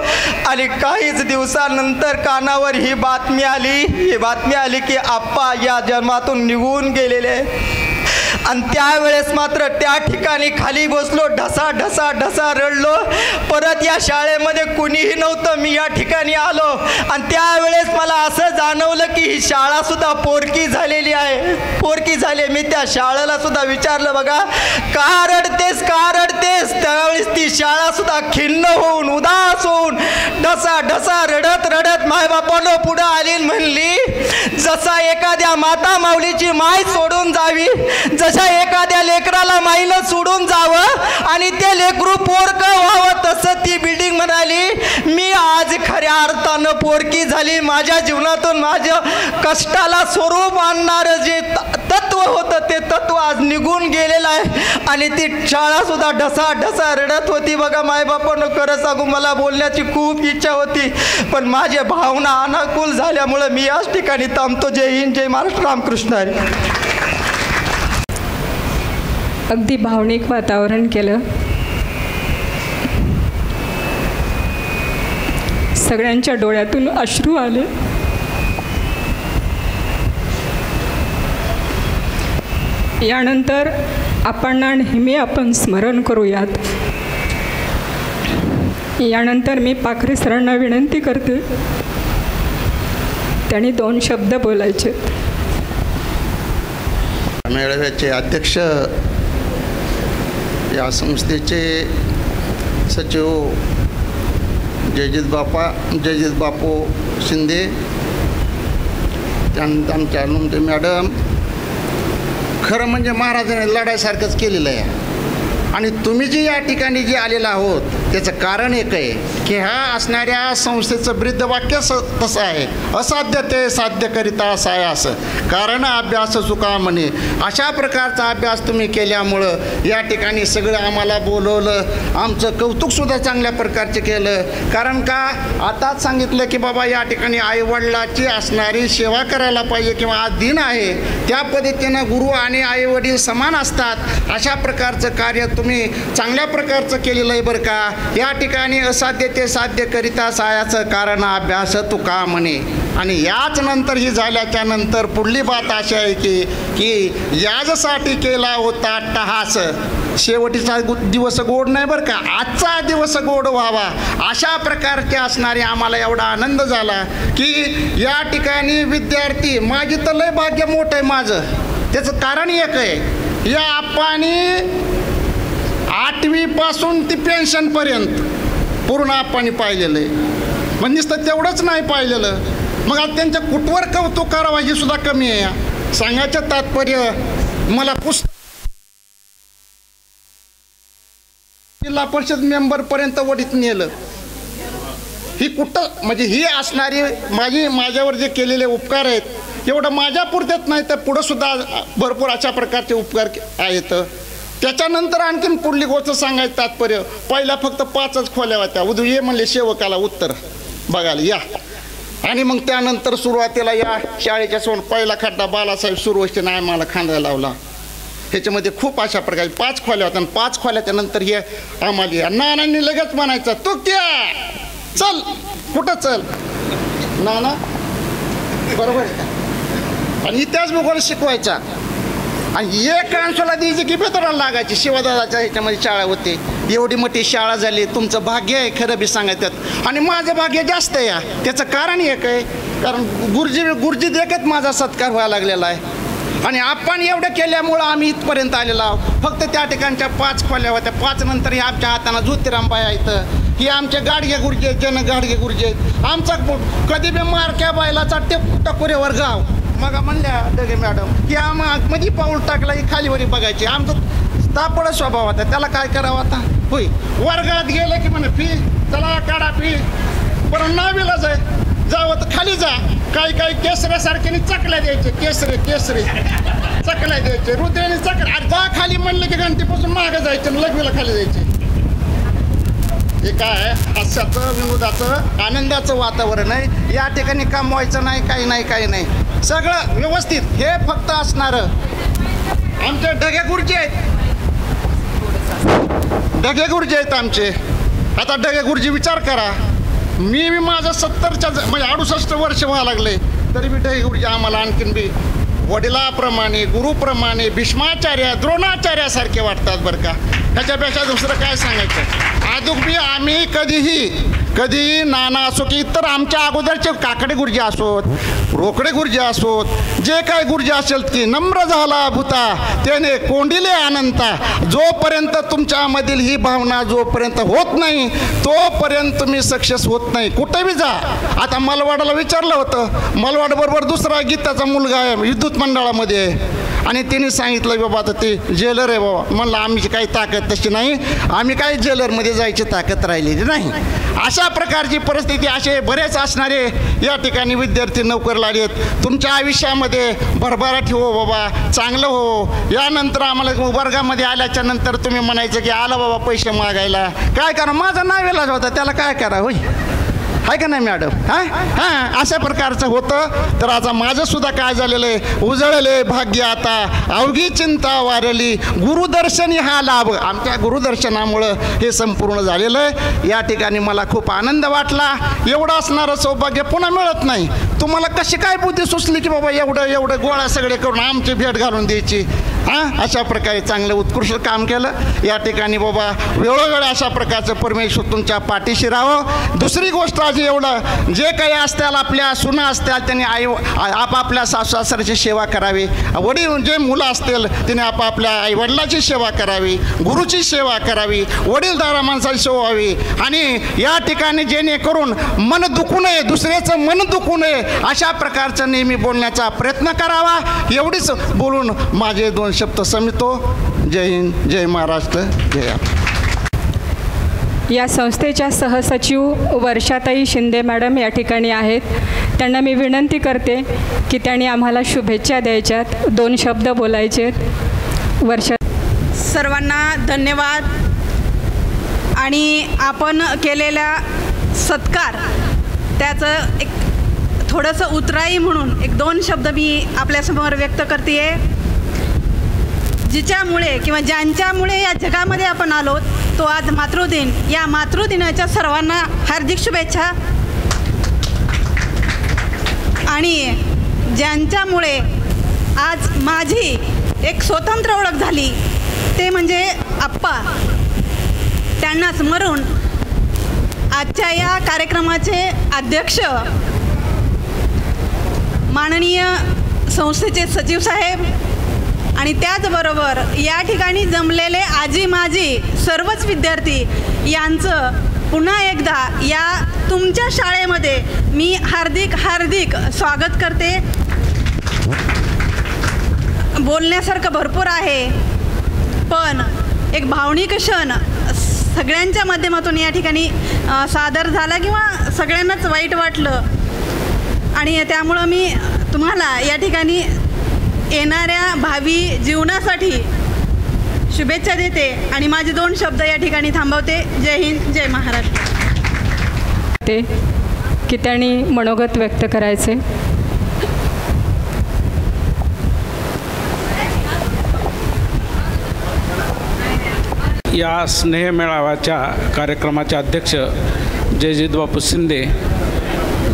आणि काहीच दिवसानंतर कानावर ही बातमी आली की आप्पा या जन्मातून निघून गेलेले. आणि त्यावेळेस मात्र त्या ठिकाणी खाली बसलो, ढसा रडलो. परत या शाळेमध्ये कुणीही नव्हतं, मी या ठिकाणी आलो. आणि त्यावेळेस मला असं जाणवलं की ही शाळा सुद्धा पोरकी झालेली आहे. पोरकी झाली. मी त्या शाळेला सुद्धा विचारलं, बघा का रडतेस का रडतेस. त्यावेळेस ती शाळा सुद्धा खिन्न होऊन उदास होऊन ढसा ढसा रडत रडत मायबापानं पुढं आली म्हणली, जसा एखाद्या माता माऊलीची माय सोडून जावी, जशा एखाद्या लेकराला माईनं सोडून जावं आणि ते लेकरू पोरकं व्हावं, तसं ती बिल्डिंग म्हणाली, मी आज खऱ्या अर्थानं पोरकी झाली. माझ्या जीवनातून माझ्या कष्टाला स्वरूप आणणारं जे तत्व होतं ते तत्व आज निघून गेलेलं आहे. आणि ती शाळा सुद्धा ढसा ढसा रडत होती. बघा मायबापानं खरं सांगू मला बोलण्याची खूप इच्छा होती, पण माझ्या भावना अनाकूल झाल्यामुळं मी याच ठिकाणी थांबतो. जय हिंद, जय महाराष्ट्र, रामकृष्ण हरी. अगदी भावनिक वातावरण केलं. सगळ्यांच्या डोळ्यातून अश्रू आले. यानंतर आपण नेहमी आपण स्मरण करूयात. यानंतर मी पाखरे सरांना विनंती करते, त्यांनी 2 शब्द बोलायचे. मेळाव्याचे अध्यक्ष, या संस्थेचे सचिव जयजित बापू शिंदे, त्यानंतर आमच्या लुमटे मॅडम, खरं म्हणजे महाराजांनी लढाईसारखंच केलेलं आहे. आणि तुम्ही जी या ठिकाणी जे आलेला आहोत त्याचं कारण एक आहे की ह्या असणाऱ्या संस्थेचं ब्रीदवाक्य तसं आहे, असाध्य ते साध्य करिता असं आहे. असं कारण अभ्यास चुका म्हणे, अशा प्रकारचा अभ्यास तुम्ही केल्यामुळं या ठिकाणी सगळं आम्हाला बोलवलं, आमचं कौतुकसुद्धा चांगल्या प्रकारचे केलं. कारण का आताच सांगितलं की बाबा या ठिकाणी आईवडिलाची असणारी सेवा करायला पाहिजे किंवा आज दिन आहे त्या पद्धतीनं गुरु आणि आईवडील समान असतात. अशा प्रकारचं कार्य तुम्ही चांगल्या प्रकारचं केलेलं आहे बरं का. या ठिकाणी असाध्य ते साध्य करिता सायाचं कारण अभ्यास तुका म्हणे. आणि याच नंतर ही झाल्याच्या नंतर पुढली बात अशी आहे की याजसाठी केला होता अट्टहास, शेवटीचा दिवस गोड नाही बरं का, आजचा दिवस गोड व्हावा अशा प्रकारचे असणारे आम्हाला एवढा आनंद झाला की या ठिकाणी विद्यार्थी, माझी तर लय भाग्य मोठं आहे माझं. त्याचं कारण एक आहे, या आप्पानी 8वीपासून ती पेन्शनपर्यंत पूर्ण आप्पानी पाहिलेलं आहे. म्हणजे नुसतं तेवढंच नाही पाहिलेलं, मग आता त्यांच्या कुठवर कौतुक करावं ही सुद्धा कमी आहे. सांगायचं तात्पर्य, मला जिल्हा परिषद मेंबरपर्यंत वडीत नेलं. ही कुठं म्हणजे ही असणारी माझ्यावर जे केलेले उपकार आहेत एवढं माझ्या पुरतेच नाही तर पुढं सुद्धा भरपूर अशा प्रकारचे उपकार आहेत. त्याच्यानंतर आणखीन पुढली गोष्ट सांगायचं तात्पर्य, पहिला फक्त 5च खोल्या होत्या. उद्या ये म्हणले सेवकाला उत्तर बघायला या. आणि मग त्यानंतर सुरुवातीला या शाळेच्या पहिला खड्डा बालासाहेब सुरवशीने आम्हाला खांदायला लावला. ह्याच्यामध्ये खूप अशा प्रकारे 5 खोल्या होत्या. आणि 5 खोल्याच्या नंतर हे आम्हाला नानांनी लगेच म्हणायचं, तू क्या चल कुठं चल नाना, बरोबर आहे का. आणि इतिहास भूगोल शिकवायचा. आणि एक कांसोला द्यायची की बेतराला लागायची. शिवादादाच्या ह्याच्यामध्ये शाळा होते. एवढी मोठी शाळा झाली, तुमचं भाग्य आहे खरं बी सांगायचं. आणि माझं भाग्य जास्त आहे. त्याचं कारण एक आहे, कारण गुरुजी देखत माझा सत्कार व्हायला लागलेला आहे. आणि आपण एवढं केल्यामुळं आम्ही इथपर्यंत आलेलो आहोत. फक्त त्या ठिकाणच्या 5 खोल्या होत्या. 5 नंतर हे आमच्या हाताना ज्योतिरामबाई आहेत, ही आमचे गाडगे गुरुजी आहेत, जन गाडगे गुरुजी आहेत. आमचा कधी बी मारक्या बैलाचा टकोऱ्यावर गाव. मग म्हणल्या डगे मॅडम की मध्ये पाऊल टाकला ही खालीवरी बघायची. आमचा तापड स्वभाव होता, त्याला काय करावं आता. होय वर्गात गेलं की म्हणे फी, चला काढा फी, पण नावीलाच आहे, जावं तर खाली जा. काही केसऱ्यासारख्याने चकल्या द्यायचे, केसरे चकल्या द्यायचे, रुद्राने चकल्या. जा खाली म्हणले की घंटीपासून मागं जायचं, लघवीला खाली जायचे. हे काय हास्याचं, विनोदाचं, आनंदाचं वातावरण आहे. या ठिकाणी कमवायचं नाही, काही नाही, सगळं व्यवस्थित. हे फक्त असणारं आमचे ढगे गुरुजी आहेत, आमचे. आता ढगे गुरुजी विचार करा, मी माझं 70च्या म्हणजे 68 वर्ष व्हायला लागले तरी बी ढगे गुरुजी आम्हाला आणखीन बी वडिलाप्रमाणे, गुरुप्रमाणे, भीष्माचार्य, द्रोणाचार्यासारखे वाटतात बरं का. ह्याच्यापेक्षा दुसरं काय सांगायचं. अजून बी आम्ही कधीही कधी नाना असो की इतर आमच्या अगोदरचे काकडे गुरुजी असोत, रोकडे गुरुजी असोत, जे काय गुरुजी असेल की नम्र झाला भूता त्याने कोंडिले अनंता. जोपर्यंत तुमच्यामधील ही भावना जोपर्यंत होत नाही तोपर्यंत तुम्ही सक्सेस होत नाही. कुठे बी जा. आता मलवाडाला विचारलं होतं, मलवाड बरोबर दुसरा गीताचा मुलगा आहे विद्युत मंडळामध्ये, आणि तिने सांगितलं बाबा आता ते जेलर आहे बाबा. म्हणलं आमची काही ताकद तशी नाही, आम्ही काही जेलरमध्ये जायची ताकद राहिलेली नाही. अशा प्रकारची परिस्थिती असे बरेच असणारे या ठिकाणी विद्यार्थी नोकर लागलेत. तुमच्या आयुष्यामध्ये भरभराट हो बाबा, चांगलं हो. यानंतर आम्हाला वर्गामध्ये आल्याच्या नंतर तुम्ही म्हणायचं की आला बाबा पैसे मागायला, काय करा, माझा नावेलाच होता, त्याला काय करा होय, आहे का नाही मॅडम? हां अशा प्रकारचं होतं. तर आता माझंसुद्धा काय झालेलं आहे, उजळले भाग्य आता अवघी चिंता वारली, गुरुदर्शनी हा लाभ. आमच्या गुरुदर्शनामुळं हे संपूर्ण झालेलं आहे. या ठिकाणी मला खूप आनंद वाटला. एवढं असणारं सौभाग्य पुन्हा मिळत नाही. तुम्हाला कशी काय बुद्धी सुचली की बाबा एवढं गोळा सगळे करून आमची भेट घालून द्यायची? अशा प्रकारे चांगलं उत्कृष्ट काम केलं. या ठिकाणी बाबा वेळोवेळी अशा प्रकारचं परमेश्वर तुमच्या पाठीशी राहावं. दुसरी गोष्ट आजी एवढं, जे काही असतील आपल्या सुना असतील त्यांनी आपापल्या सासू-सासऱ्याची सेवा करावी. वडील जे मुलं असतील त्यांनी आपापल्या आईवडिलाची सेवा करावी, गुरुची सेवा करावी, वडीलधारा माणसाची सेवा व्हावी. आणि या ठिकाणी जेणेकरून मन दुखू नये, दुसऱ्याचं मन दुखू नये अशा प्रकारचं नेहमी बोलण्याचा प्रयत्न करावा. एवढीच बोलून माझे 2 शब्द संपतो. जय हिंद, जय महाराष्ट्र, जय आप. या संस्थेच्या सहसचिव वर्षाताई शिंदे मॅडम या ठिकाणी आहेत. त्यांना मी विनंती करते की त्यांनी आम्हाला शुभेच्छा द्यायच्यात, 2 शब्द बोलायचेत. वर्षा. सर्वांना धन्यवाद. आणि आपण केलेला सत्कार त्याचं एक थोडंसं उतराई म्हणून 1-2 शब्द मी आपल्यासमोर व्यक्त करते आहे. जिच्यामुळे किंवा ज्यांच्यामुळे या जगामध्ये आपण आलो तो आज मातृदिन. या मातृदिनाच्या सर्वांना हार्दिक शुभेच्छा. आणि ज्यांच्यामुळे आज माझी एक स्वतंत्र ओळख झाली ते म्हणजे आप्पा. त्यांना स्मरून आजच्या या कार्यक्रमाचे अध्यक्ष माननीय संस्थेचे सचिव साहेब आणि त्याचबरोबर या ठिकाणी जमलेले आजी माजी सर्वच विद्यार्थी यांचं पुन्हा एकदा या तुमच्या शाळेमध्ये मी हार्दिक हार्दिक स्वागत करते. बोलण्यासारखं भरपूर आहे पण एक भावनिक क्षण सगळ्यांच्या माध्यमातून या ठिकाणी सादर झाला किंवा सगळ्यांनाच वाईट वाटलं. आणि त्यामुळं मी तुम्हाला या ठिकाणी येणाऱ्या भावी जीवनासाठी शुभेच्छा देते आणि माझे 2 शब्द या ठिकाणी थांबवते. जय हिंद, जय महाराष्ट्र. ते की त्यांनी मनोगत व्यक्त करायचे. या स्नेहमेळाव्याच्या कार्यक्रमाचे अध्यक्ष जयजित बापू शिंदे,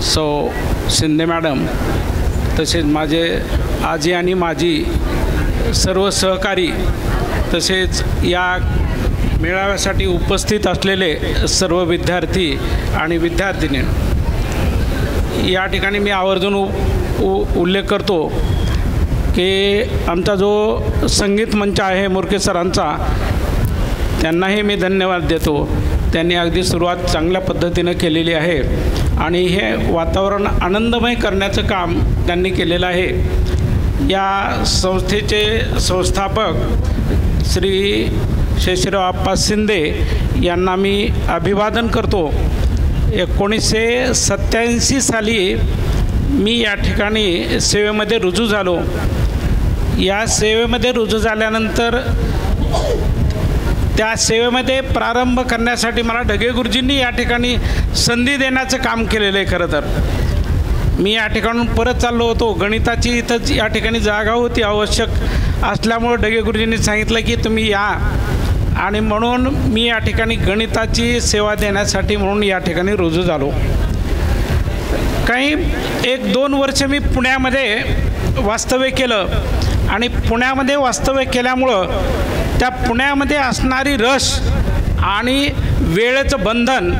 सौ शिंदे मॅडम, तसेच माझे आजी आणि माजी सर्व सहकारी, तसेच या मेळाव्यासाठी उपस्थित असलेले सर्व विद्यार्थी आणि विद्यार्थिनी, या ठिकाणी मी आवर्जून उल्लेख करतो की आमचा जो संगीत मंच आहे मुरके सरांचा, त्यांनाही मी धन्यवाद देतो. त्यांनी अगदी सुरुवात चांगल्या पद्धतीनं केलेली आहे आणि हे वातावरण आनंदमय करण्याचं काम त्यांनी केलेलं आहे. या संस्थेचे संस्थापक श्री शेषराव आप्पा शिंदे यांना मी अभिवादन करतो. 1987 साली मी या ठिकाणी सेवेमध्ये रुजू झालो. या सेवेमध्ये रुजू झाल्यानंतर त्या सेवेमध्ये प्रारंभ करण्यासाठी मला ढगे गुरुजींनी या ठिकाणी संधी देण्याचं काम केलेलं आहे. खरं तर मी या ठिकाणून परत चाललो होतो. गणिताची इथंच या ठिकाणी जागा होती आवश्यक असल्यामुळं ढगे गुरुजींनी सांगितलं की तुम्ही या, आणि म्हणून मी या ठिकाणी गणिताची सेवा देण्यासाठी म्हणून या ठिकाणी रुजू झालो. काही 1-2 वर्ष मी पुण्यामध्ये वास्तव्य केलं आणि पुण्यामध्ये वास्तव्य केल्यामुळं त्या पुण्यामध्ये असणारी रस आणि वेळेचं बंधन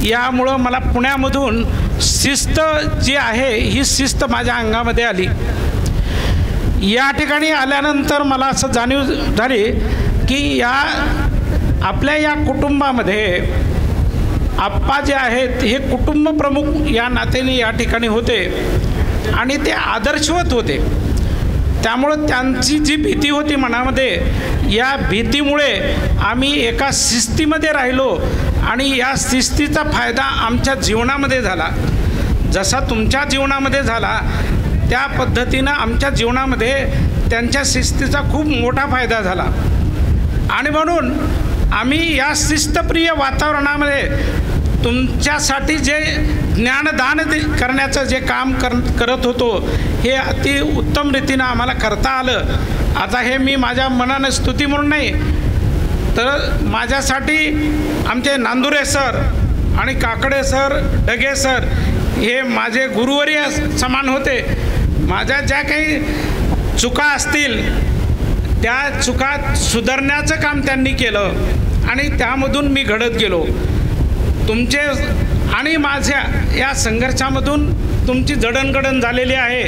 यामुळं मला पुण्यामधून शिस्त जी आहे ही शिस्त माझ्या अंगामध्ये आली. या ठिकाणी आल्यानंतर मला असं जाणीव झाली की आपल्या या कुटुंबामध्ये आप्पा जे आहेत हे कुटुंब प्रमुख या नात्याने या ठिकाणी होते आणि ते आदर्शवत होते. त्यामुळं त्यांची जी भीती होती मनामध्ये, या भीतीमुळे आम्ही एका शिस्तीमध्ये राहिलो आणि या शिस्तीचा फायदा आमच्या जीवनामध्ये झाला. जसा तुमच्या जीवनामध्ये झाला त्या पद्धतीनं आमच्या जीवनामध्ये त्यांच्या शिस्तीचा खूप मोठा फायदा झाला. आणि म्हणून आम्ही या शिस्तप्रिय वातावरणामध्ये तुमच्यासाठी जे ज्ञानदान करण्याचं जे काम करत होतो हे अति उत्तम रीतीनं आम्हाला करता आलं. आता हे मी माझ्या मनानं स्तुती म्हणून नाही, तर माझ्यासाठी आमचे नांदुरे सर आणि काकडे सर, डगे सर हे माझे गुरुवर्य समान होते. माझ्या ज्या काही चुका असतील त्या चुका सुधारण्याचं काम त्यांनी केलं आणि त्यामधून मी घडत गेलो. तुमचे आणि माझ्या या संघर्षामधून तुमची जडणघडण झालेली आहे.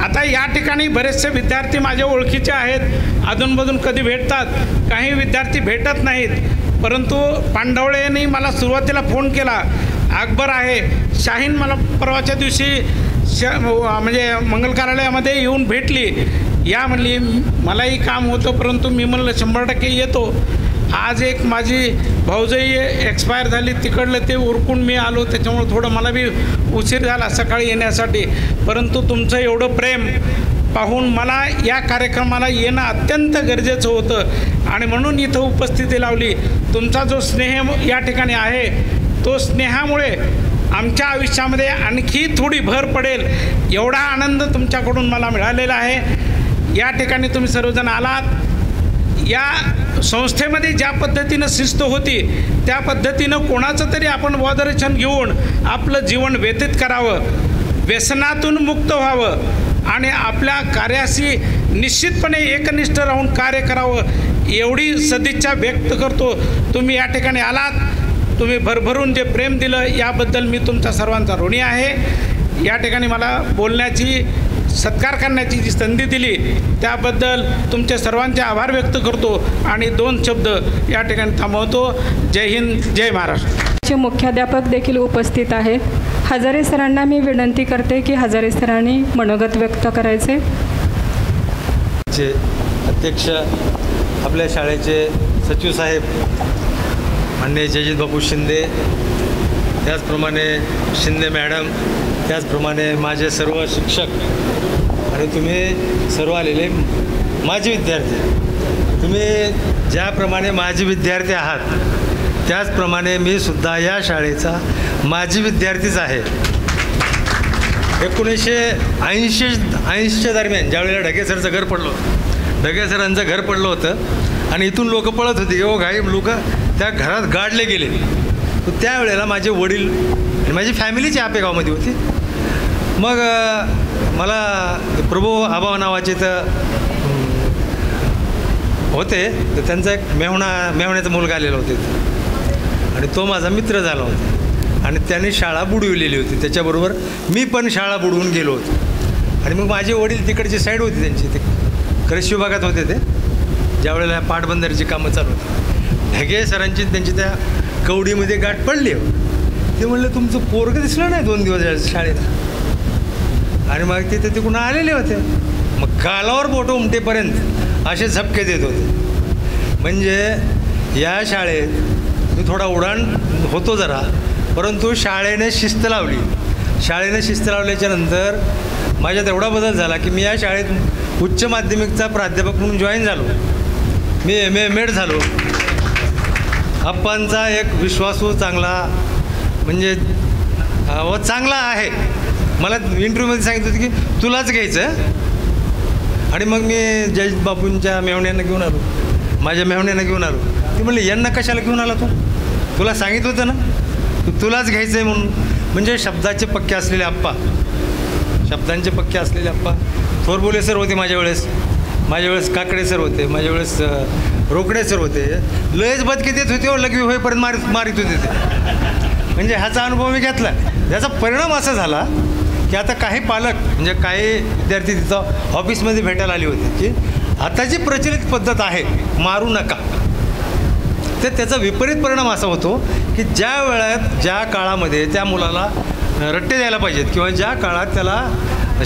आता या ठिकाणी बरेचसे विद्यार्थी माझ्या ओळखीचे आहेत, अधूनमधून कधी भेटतात, काही विद्यार्थी भेटत नाहीत. परंतु पांडवळेंनी मला सुरुवातीला फोन केला, अकबर आहे, शाहीन मला परवाच्या दिवशी म्हणजे मंगल कार्यालयामध्ये येऊन भेटली, या म्हणली, मलाही काम होतं परंतु मी म्हणलं 100% येतो. आज एक माझी भाऊजाई एक्सपायर झाली, तिकडलं ते उरकून मी आलो, त्याच्यामुळं थोडं मला बी उशीर झाला सकाळी येण्यासाठी. परंतु तुमचं एवढं प्रेम पाहून मला या कार्यक्रमाला येणं अत्यंत गरजेचं होतं आणि म्हणून इथं उपस्थिती लावली. तुमचा जो स्नेह या ठिकाणी आहे तो स्नेहामुळे आमच्या आयुष्यामध्ये आणखी थोडी भर पडेल एवढा आनंद तुमच्याकडून मला मिळालेला आहे. या ठिकाणी तुम्ही सर्वजण आलात. या संस्थेमध्ये ज्या पद्धतीनं शिस्त होती त्या पद्धतीनं कोणाचं तरी आपण वॉदरेशन घेऊन आपलं जीवन व्यतीत करावं, व्यसनातून मुक्त व्हावं आणि आपल्या कार्याशी निश्चितपणे एकनिष्ठ राहून कार्य करावं एवढी सदिच्छा व्यक्त करतो. तुम्ही या ठिकाणी आलात, तुम्ही भरभरून जे प्रेम दिलं याबद्दल मी तुमचा सर्वांचा ऋणी आहे. या ठिकाणी मला बोलण्याची, सत्कार करण्याची जी संधी दिली त्याबद्दल तुमचे सर्वांचे आभार व्यक्त करतो आणि 2 शब्द या ठिकाणी थांबवतो. जय हिंद, जय महाराष्ट्र. मुख्याध्यापक देखील उपस्थित आहेत. हजारे सरांना मी विनंती करते की हजारे सरांनी मनोगत व्यक्त करायचे. चे अध्यक्ष, आपल्या शाळेचे सचिव साहेब माननीय जयजित बापू शिंदे, त्याचप्रमाणे शिंदे मॅडम, त्याचप्रमाणे माझे सर्व शिक्षक आणि तुम्ही सर्व आलेले माजी विद्यार्थी, तुम्ही ज्याप्रमाणे माजी विद्यार्थी आहात त्याचप्रमाणे मी सुद्धा या शाळेचा माजी विद्यार्थीच आहे. 1980च्या दरम्यान ज्यावेळेला ढगे सरचं घर पडलं होतं, ढगे सरांचं घर पडलं होतं आणि इथून लोक पळत होते, काही लोक त्या घरात गाडले गेले. त्यावेळेला माझे वडील आणि माझी फॅमिलीची आपेगावमध्ये होती. मग मला प्रभू आबा नावाचे तर होते, तर त्यांचा एक मेहुण्याचा मुलगा आलेला होता आणि तो माझा मित्र झाला होता आणि त्याने शाळा बुडविलेली होती. त्याच्याबरोबर मी पण शाळा बुडवून गेलो होतो. आणि मग माझे वडील तिकडची साईड होती त्यांची, ते कृषी विभागात होते. ते ज्यावेळेला पाटबंधाऱ्याची कामं चालू होती, ढगे सरांची त्यांची त्या कवडीमध्ये गाठ पडली. ते म्हणले तुमचं पोरगं दिसलं नाही 2 दिवस शाळेला. आणि मग तिथे तिकडून आलेले होते. मग गालावर बोटं उमटेपर्यंत असे झपके देत होते. म्हणजे या शाळेत मी थोडा उडाण होतो जरा, परंतु शाळेने शिस्त लावली. शाळेने शिस्त लावल्याच्या नंतर माझ्यात एवढा बदल झाला की मी या शाळेत उच्च माध्यमिकचा प्राध्यापक म्हणून जॉईन झालो. मी MA झालो. आप्पांचा एक विश्वासू चांगला म्हणजे व चांगला आहे. मला इंटरव्ह्यूमध्ये सांगितलं होतं की तुलाच घ्यायचं. आणि मग मी जयजित बापूंच्या मेहुण्यांना घेऊन आलो, माझ्या मेहुण्यांना घेऊन आलो. ती म्हणले यांना कशाला घेऊन आला तू, तुला सांगितलं होतं ना तुलाच घ्यायचं आहे म्हणून. म्हणजे शब्दाचे पक्के असलेले आप्पा, शब्दांचे पक्के असलेले आप्पा. थोरबोले सर होते माझ्या वेळेस काकडे सर होते माझ्या वेळेस, रोकडे सर होते, लयच बदके देत होते, लघवी होईपर्यंत मारित होते ते. म्हणजे ह्याचा अनुभव मी घेतला. याचा परिणाम असा झाला की आता काही पालक म्हणजे काही विद्यार्थी तिथं ऑफिसमध्ये भेटायला आले होते की आता जी प्रचलित पद्धत आहे मारू नका, तर त्याचा विपरीत परिणाम असा होतो की ज्या वेळात ज्या काळामध्ये त्या मुलाला रट्टे द्यायला पाहिजेत किंवा ज्या काळात त्याला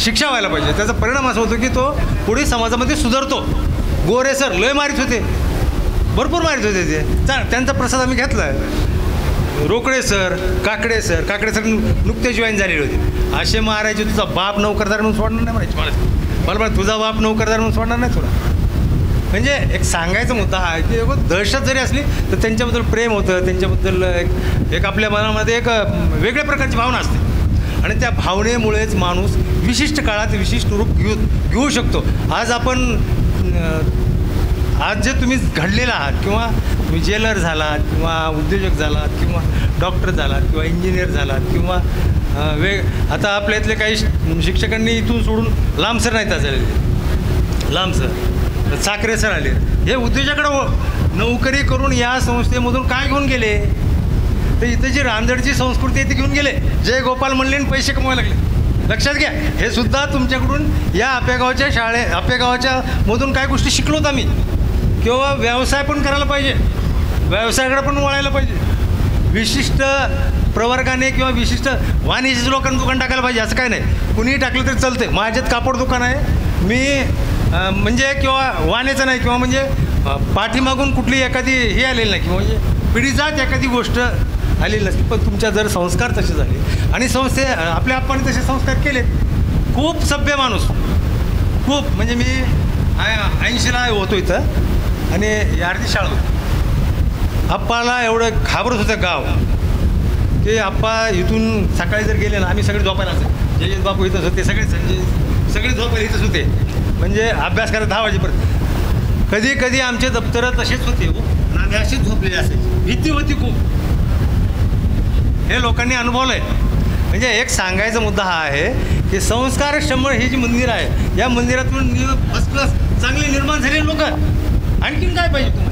शिक्षा व्हायला पाहिजे, त्याचा परिणाम असा होतो की तो पुढे समाजामध्ये सुधारतो. गोरे सर लय मारित होते, भरपूर मारित होते ते, त्यांचा प्रसाद आम्ही घेतला आहे. रोकडे सर, काकडे सर नुकते जॉईन झालेले होते. असे मारायचे, तुझा बाप नोकरदार म्हणून सोडणार नाही म्हणायचे मला तुझा बाप नोकरदार म्हणून सोडणार नाही तुला. म्हणजे एक सांगायचा मुद्दा हा आहे की दहशत जरी असली तर त्यांच्याबद्दल प्रेम होतं, त्यांच्याबद्दल एक आपल्या मनामध्ये एक वेगळ्या प्रकारची भावना असते आणि त्या भावनेमुळेच माणूस विशिष्ट काळात विशिष्ट रूप घेऊ शकतो. आज जे तुम्ही घडलेला आहात किंवा तुम्ही जेलर झालात किंवा उद्योजक झालात किंवा डॉक्टर झालात किंवा इंजिनियर झालात किंवा आता आपल्या इथले काही शिक्षकांनी इथून सोडून लांबसर नाहीत झालेले, लांबसर साखरे सर आले, हे उद्योजकाकडं नोकरी करून या संस्थेमधून काय घेऊन गेले, तर इथं जी रांजडची संस्कृती आहे ती घेऊन गेले. जय गोपाल म्हणले आणि पैसे कमवायला लागले. लक्षात घ्या, हे सुद्धा तुमच्याकडून या आपेगावच्या मधून काय गोष्टी शिकलोत आम्ही. किंवा व्यवसाय पण करायला पाहिजे, व्यवसायाकडे पण वळायला पाहिजे. विशिष्ट प्रवर्गाने किंवा विशिष्ट वाणिज्य लोकांना दुकान टाकायला पाहिजे असं काय नाही, कुणीही टाकलं तरी चालते. माझ्यात कापड दुकान आहे, मी म्हणजे किंवा वाण्याचं नाही किंवा म्हणजे पाठीमागून कुठली एखादी हे आलेली नाही किंवा म्हणजे पिढीजात एखादी गोष्ट आलेली नसते. पण तुमच्या जर संस्कार तसे झाले आणि आपल्या आप्पाने तसे संस्कार केले, खूप सभ्य माणूस, खूप म्हणजे मी 80ला होतो इथं आणि यार्दी शाळा होती. आप्पाला एवढं घाबरत होतं गाव की आप्पा इथून सकाळी जर गेले ना आम्ही सगळे झोपायला असेल, जयजित बापू इथंच होते, सगळे झोपायला इथंच होते. म्हणजे अभ्यास करायला 10 वाजेपर्यंत. कधी कधी आमचे दप्तरं तसेच होते आणि असेच झोपलेले असायचे, भीती होती खूप. हे लोकांनी अनुभवलं आहे. म्हणजे एक सांगायचा मुद्दा हा आहे की संस्कार 100 ही जी मंदिर आहे, या मंदिरातून फर्स्ट क्लास चांगले निर्माण झालेले लोक, आणखीन काय पाहिजे तुम्हाला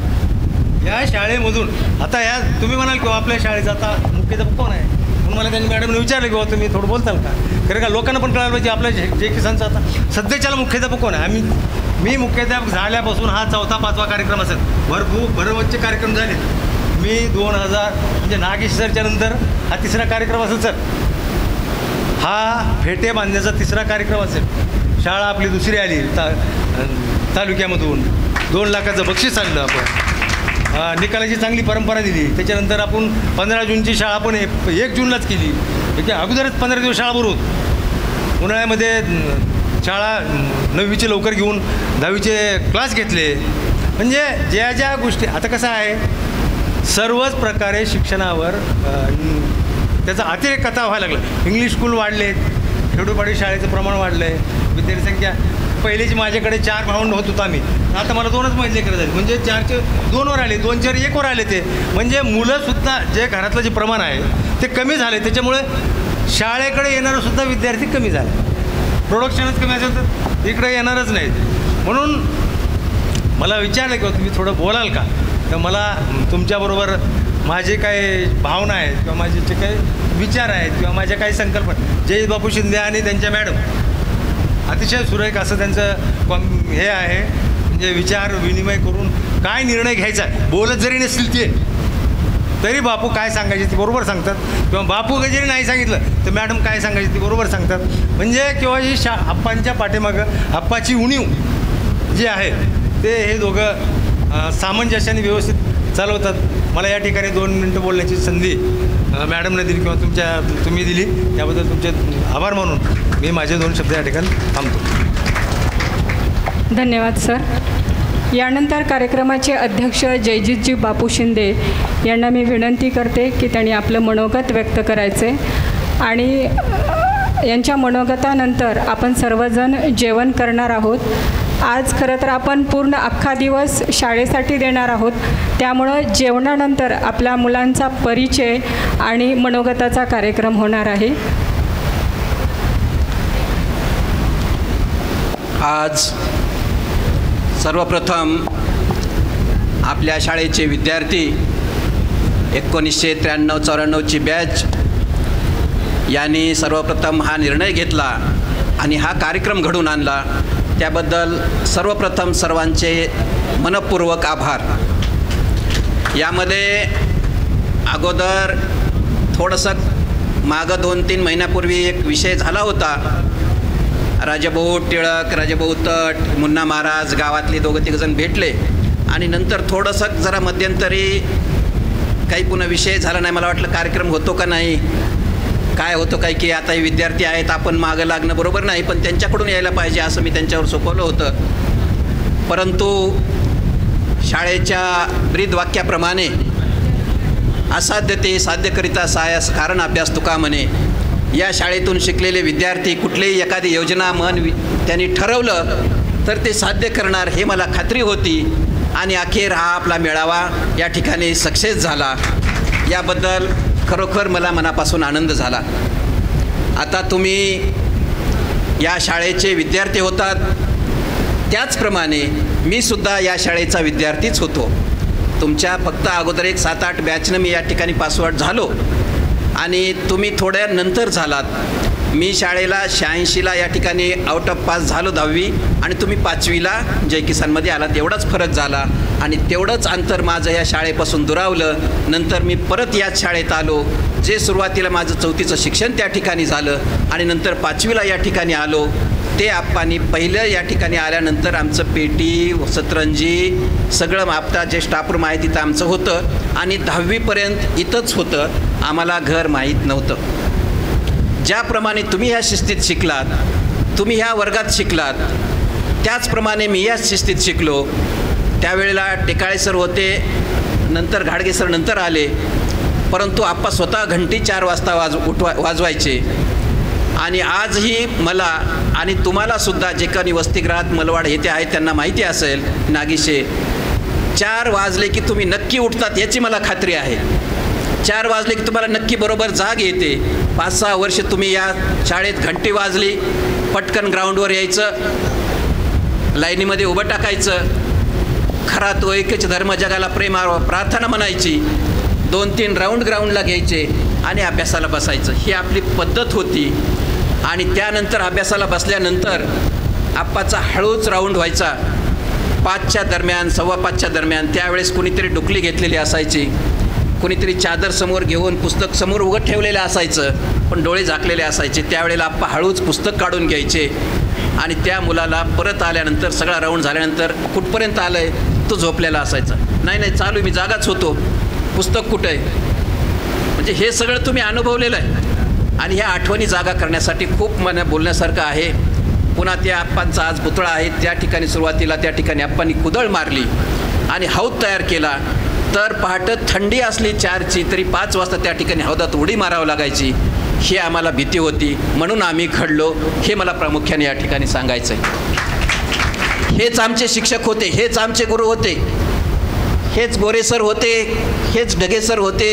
या शाळेमधून. आता या तुम्ही म्हणाल किंवा आपल्या शाळेचा आता मुख्याध्यापक कोण आहे म्हणून मला त्यांनी मॅडमने विचारलं किंवा तुम्ही थोडं बोलताल का, खरं का लोकांना पण कळायला पाहिजे आपल्या जे किसानचा आता सध्याच्याला मुख्याध्यापक कोण आहे. मी मुख्याध्यापक झाल्यापासून हा 4था-5वा कार्यक्रम असेल, भरवच्चे कार्यक्रम झाले. मी 2000 म्हणजे नागेश सरच्या नंतर हा 3रा कार्यक्रम असेल सर, हा फेटे बांधण्याचा 3रा कार्यक्रम असेल. शाळा आपली 2री आली तालुक्यामधून, 2 लाखाचं बक्षीस आणलं आपण, निकालाची चांगली परंपरा दिली. त्याच्यानंतर आपण 15 जूनची शाळा पण 1 जूनलाच केली. म्हणजे अगोदरच 15 दिवस शाळा भरून उन्हाळ्यामध्ये शाळा 9वीचे लवकर घेऊन 10वीचे क्लास घेतले. म्हणजे ज्या गोष्टी आता कसं आहे सर्वच प्रकारे शिक्षणावर त्याचा अतिरेक कथा व्हायला लागला. इंग्लिश स्कूल वाढले, खेडोपाडी शाळेचं प्रमाण वाढलं आहे, विद्यार्थी संख्या पहिलेची माझ्याकडे 4 भावंड होत होतो आम्ही, आता मला 2च महिने करत झाले. म्हणजे 4चे 2वर आले, 2 4 1वर आले. ते म्हणजे मुलंसुद्धा जे घरातलं जे प्रमाण आहे ते कमी झाले. त्याच्यामुळे शाळेकडे येणारं सुद्धा विद्यार्थी कमी झाले. प्रोडक्शनच कमी असेल तर इकडे येणारच नाही. म्हणून मला विचारलं किंवा तुम्ही थोडं बोलाल का, तर मला तुमच्याबरोबर माझे काही भावना आहेत किंवा माझे जे काही विचार आहेत किंवा माझ्या काही संकल्पना, जयजित बापू शिंदे आणि त्यांच्या मॅडम अतिशय सुरेख असं त्यांचं हे आहे. म्हणजे विचार विनिमय करून काय निर्णय घ्यायचा आहे, बोलत जरी नसतील ते तरी बापू काय सांगायचे ते बरोबर सांगतात, किंवा बापू जरी नाही सांगितलं तर मॅडम काय सांगायचे ते बरोबर सांगतात. म्हणजे किंवा ही आप्पांच्या पाठीमागं आप्पाची उणीव जी आहे ते हे दोघं सामंजस्याने व्यवस्थित चालवतात. मला या ठिकाणी 2 मिनटं बोलण्याची संधी मॅडमने दिली किंवा तुम्ही दिली, त्याबद्दल तुमचे आभार मानून मी माझे 2 शब्द या ठिकाणी थांबतो. धन्यवाद सर. यानंतर कार्यक्रमाचे अध्यक्ष जयजितजी बापू शिंदे यांना मी विनंती करते की त्यांनी आपलं मनोगत व्यक्त करायचे आणि यांच्या मनोगतानंतर आपण सर्वजण जेवण करणार आहोत. आज खरं तर आपण पूर्ण अख्खा दिवस शाळेसाठी देणार आहोत, त्यामुळं जेवणानंतर आपल्या मुलांचा परिचय आणि मनोगताचा कार्यक्रम होणार आहे. आज सर्वप्रथम आपल्या शाळेचे विद्यार्थी 1993-94ची बॅच यांनी सर्वप्रथम हा निर्णय घेतला आणि हा कार्यक्रम घडून आणला, त्याबद्दल सर्वप्रथम सर्वांचे मनपूर्वक आभार. यामध्ये अगोदर थोडंसं मागं 2-3 महिन्यापूर्वी एक विषय झाला होता. राजाभाऊ टिळक, राजाभाऊ तट, मुन्ना महाराज गावातले 2-3 जण भेटले आणि नंतर थोडंसं जरा मध्यंतरी काही पुन्हा विषय झाला नाही. मला वाटलं कार्यक्रम होतो का नाही, काय होतं काय की आता हे विद्यार्थी आहेत, आपण मागं लागणं बरोबर नाही, पण त्यांच्याकडून यायला पाहिजे असं मी त्यांच्यावर सोपवलं होतं. परंतु शाळेच्या ब्रीद वाक्याप्रमाणे असाध्य ते साध्य करिता सायास कारण अभ्यास तुका म्हणे. या शाळेतून शिकलेले विद्यार्थी कुठलीही एखादी योजना त्यांनी ठरवलं तर ते साध्य करणार हे मला खात्री होती आणि अखेर हा आपला मेळावा या ठिकाणी सक्सेस झाला. याबद्दल खरोखर मला मनापासून आनंद झाला. आता तुम्ही या शाळेचे विद्यार्थी होतात, त्याचप्रमाणे मी सुद्धा या शाळेचा विद्यार्थीच होतो. तुमच्या फक्त अगोदर एक 7-8 बॅचनं मी या ठिकाणी पासआउट झालो आणि तुम्ही थोड्या नंतर झालात. मी शाळेला 86ला या ठिकाणी आउट ऑफ पास झालो 10वी आणि तुम्ही 5वीला जय किसानमध्ये आलात. एवढाच फरक झाला आणि तेवढंच अंतर माझं या शाळेपासून दुरावलं. नंतर मी परत याच शाळेत आलो, जे सुरुवातीला माझं 4थीचं शिक्षण त्या ठिकाणी झालं आणि नंतर 5वीला या ठिकाणी आलो. ते आप्पांनी पहिलं या ठिकाणी आल्यानंतर आमचं पेटी, सतरंजी सगळं आपता जे स्टाफ रूम आहे तिथं आमचं होतं आणि 10वीपर्यंत इथंच होतं. आम्हाला घर माहीत नव्हतं. ज्याप्रमाणे तुम्ही ह्या शिस्तीत शिकलात, तुम्ही ह्या वर्गात शिकलात, त्याचप्रमाणे मी याच शिस्तीत शिकलो. त्यावेळेला टेकाळे सर होते, नंतर घाडगे सर नंतर आले, परंतु आप्पा स्वतः घंटी 4 वाजता वाजवायचे. आणि आजही मला आणि तुम्हालासुद्धा जे काही वसतिगृहात मलवाड येथे आहेत त्यांना माहिती असेल, नागीशे 4 वाजले की तुम्ही नक्की उठतात याची मला खात्री आहे. 4 वाजले की तुम्हाला नक्की बरोबर जाग येते. 5-6 वर्ष तुम्ही या शाळेत घंटी वाजली, पटकन ग्राउंडवर यायचं, लाईनीमध्ये उभं टाकायचं, खरा तो एकच धर्म जगाला प्रेम प्रार्थना म्हणायची, 2-3 राऊंड ग्राउंडला घ्यायचे आणि अभ्यासाला बसायचं. ही आपली पद्धत होती. आणि त्यानंतर अभ्यासाला बसल्यानंतर आप्पाचा हळूच राऊंड व्हायचा 5च्या दरम्यान, 5:15च्या दरम्यान. त्यावेळेस कुणीतरी डुकली घेतलेली असायची, कुणीतरी चादर समोर घेऊन पुस्तक समोर उघड ठेवलेलं असायचं, पण डोळे झाकलेले असायचे. त्यावेळेला आप्पा हळूच पुस्तक काढून घ्यायचे आणि त्या मुलाला परत आल्यानंतर सगळा राऊंड झाल्यानंतर कुठपर्यंत आलं आहे तो झोपलेला असायचा. नाही चालू, मी जागाच होतो, पुस्तक कुठं आहे. म्हणजे हे सगळं तुम्ही अनुभवलेलं आहे आणि ह्या आठवणी जागा करण्यासाठी खूप मला बोलण्यासारखं आहे. पुन्हा त्या आप्पांचा आज पुतळा आहे, त्या ठिकाणी सुरुवातीला त्या ठिकाणी आप्पांनी कुदळ मारली आणि हौद तयार केला. तर पहाटे थंडी असली 4ची तरी 5 वाजता त्या ठिकाणी हौदात उडी मारावं लागायची. ही आम्हाला भीती होती, म्हणून आम्ही घडलो. हे मला प्रामुख्याने या ठिकाणी सांगायचं आहे. हेच आमचे शिक्षक होते, हेच आमचे गुरु होते, हेच गोरे सर होते, हेच ढगे सर होते,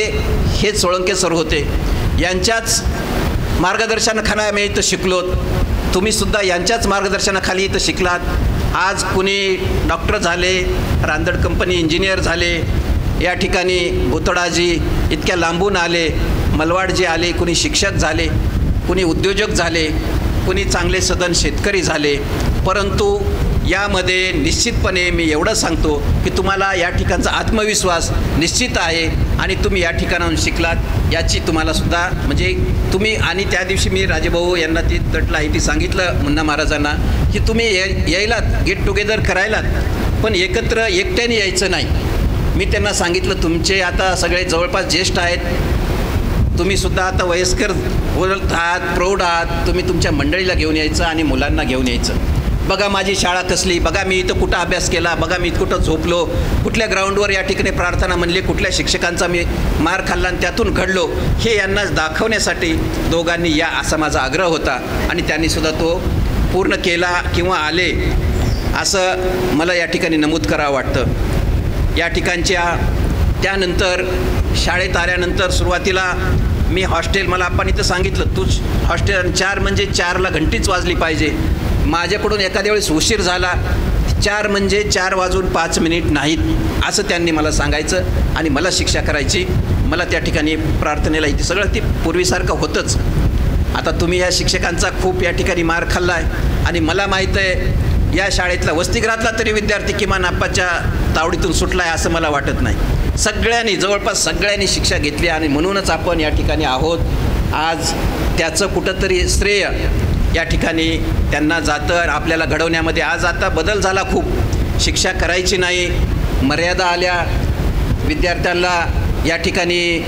हेच सोळंके सर होते. यांच्याच मार्गदर्शनाखाली आम्ही इथं शिकलो. तुम्हीसुद्धा यांच्याच मार्गदर्शनाखाली इथं शिकलात. आज कुणी डॉक्टर झाले, रांदड कंपनी इंजिनियर झाले, या ठिकाणी भुतडाजी इतक्या लांबून आले, मलवाडजी आले, कुणी शिक्षक झाले, कुणी उद्योजक झाले, कुणी चांगले सदन शेतकरी झाले. परंतु यामध्ये निश्चितपणे मी एवढं सांगतो की तुम्हाला या ठिकाणचा आत्मविश्वास निश्चित आहे आणि तुम्ही या ठिकाणाहून शिकलात याची तुम्हालासुद्धा म्हणजे तुम्ही. आणि त्या दिवशी मी राजेभाऊ यांना ती तटला आहे ती सांगितलं मुन्ना महाराजांना की तुम्ही यायलात, गेट टुगेदर करायलात, पण एकत्र एकट्याने यायचं नाही. मी त्यांना सांगितलं तुमचे आता सगळे जवळपास ज्येष्ठ आहेत, तुम्हीसुद्धा आता वयस्कर बोलत आहात, प्रौढ आहात, तुम्ही तुमच्या मंडळीला घेऊन यायचं आणि मुलांना घेऊन यायचं. बघा माझी शाळा कसली, बघा मी इथं कुठं अभ्यास केला, बघा मी कुठं झोपलो, कुठल्या ग्राउंडवर या ठिकाणी प्रार्थना म्हणली, कुठल्या शिक्षकांचा मी मार खाल्ला आणि त्यातून घडलो, हे यांना दाखवण्यासाठी दोघांनी या असा माझा आग्रह होता आणि त्यांनीसुद्धा तो पूर्ण केला किंवा आले असं मला या ठिकाणी नमूद करावं वाटतं. या ठिकाणच्या त्यानंतर शाळेत आल्यानंतर सुरुवातीला मी हॉस्टेल, मला आपण इथं सांगितलं तू हॉस्टेल 4 म्हणजे 4ला घंटीच वाजली पाहिजे. माझ्याकडून एखाद्या वेळेस उशीर झाला 4 म्हणजे 4:05 नाहीत असं त्यांनी मला सांगायचं आणि मला शिक्षा करायची. मला त्या ठिकाणी प्रार्थनेला इथे सगळं ती पूर्वीसारखं होतंच. आता तुम्ही या शिक्षकांचा खूप या ठिकाणी मार खाल्ला आहे आणि मला माहीत आहे या शाळेतला वसतिगृहातला तरी विद्यार्थी किमान आप्पाच्या तावडीतून सुटला आहे असं मला वाटत नाही. सगळ्यांनी जवळपास सगळ्यांनी शिक्षा घेतली आणि म्हणूनच आपण या ठिकाणी आहोत. आज त्याचं कुठंतरी श्रेय या ठिकाणी त्यांना जातं. आपल्याला घडवण्यामध्ये आज आता बदल झाला खूप. शिक्षा करायची नाही, मर्यादा आल्या, विद्यार्थ्यांना या ठिकाणी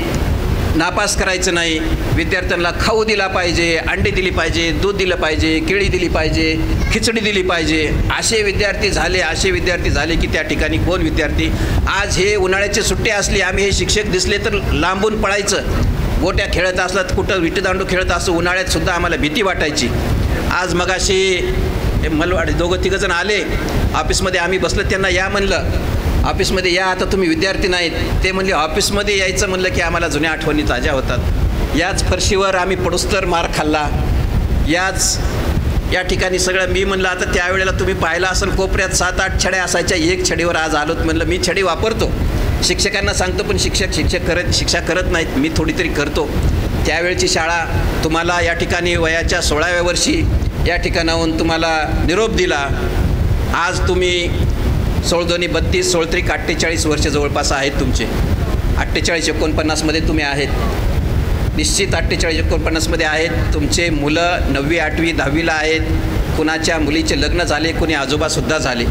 नापास करायचं नाही, विद्यार्थ्यांना खाऊ दिला पाहिजे, अंडी दिली पाहिजे, दूध दिलं पाहिजे, केळी दिली पाहिजे, खिचडी दिली पाहिजे. असे विद्यार्थी झाले की त्या ठिकाणी कोण विद्यार्थी आज हे उन्हाळ्याची सुट्टी असली आम्ही हे शिक्षक दिसले तर लांबून पळायचं. गोट्या खेळत असलं कुठं विटीदांडू खेळत असं उन्हाळ्यात सुद्धा आम्हाला भीती वाटायची. आज मगाशी मलवाडी 2-3 जण आले ऑफिसमध्ये, आम्ही बसलं त्यांना या म्हणलं ऑफिसमध्ये या, आता तुम्ही विद्यार्थी नाहीत. ते म्हणले ऑफिसमध्ये यायचं म्हणलं की आम्हाला जुन्या आठवणी ताज्या होतात. याच फरशीवर आम्ही पडुस्तर मार खाल्ला, या ठिकाणी सगळं. मी म्हणलं आता त्यावेळेला तुम्ही पाहिलं असेल कोपऱ्यात 7-8 छड्या असायच्या, एक छडीवर आज आलोत म्हणलं. मी छडी वापरतो, शिक्षकांना सांगतो, पण शिक्षा करत नाहीत, मी थोडी तरी करतो. त्यावेळची शाळा तुम्हाला या ठिकाणी वयाच्या 16व्या वर्षी या ठिकाणाहून तुम्हाला निरोप दिला. आज तुम्ही 16×2 = 32, 16×3 = 48 वर्ष जवळपास आहेत तुमचे. 48-49 तुम्ही आहेत, निश्चित 48-49 आहेत. तुमचे मुलं 9वी 8वी 10वीला आहेत, कुणाच्या मुलीचे लग्न झाले, कुणी आजोबासुद्धा झाले.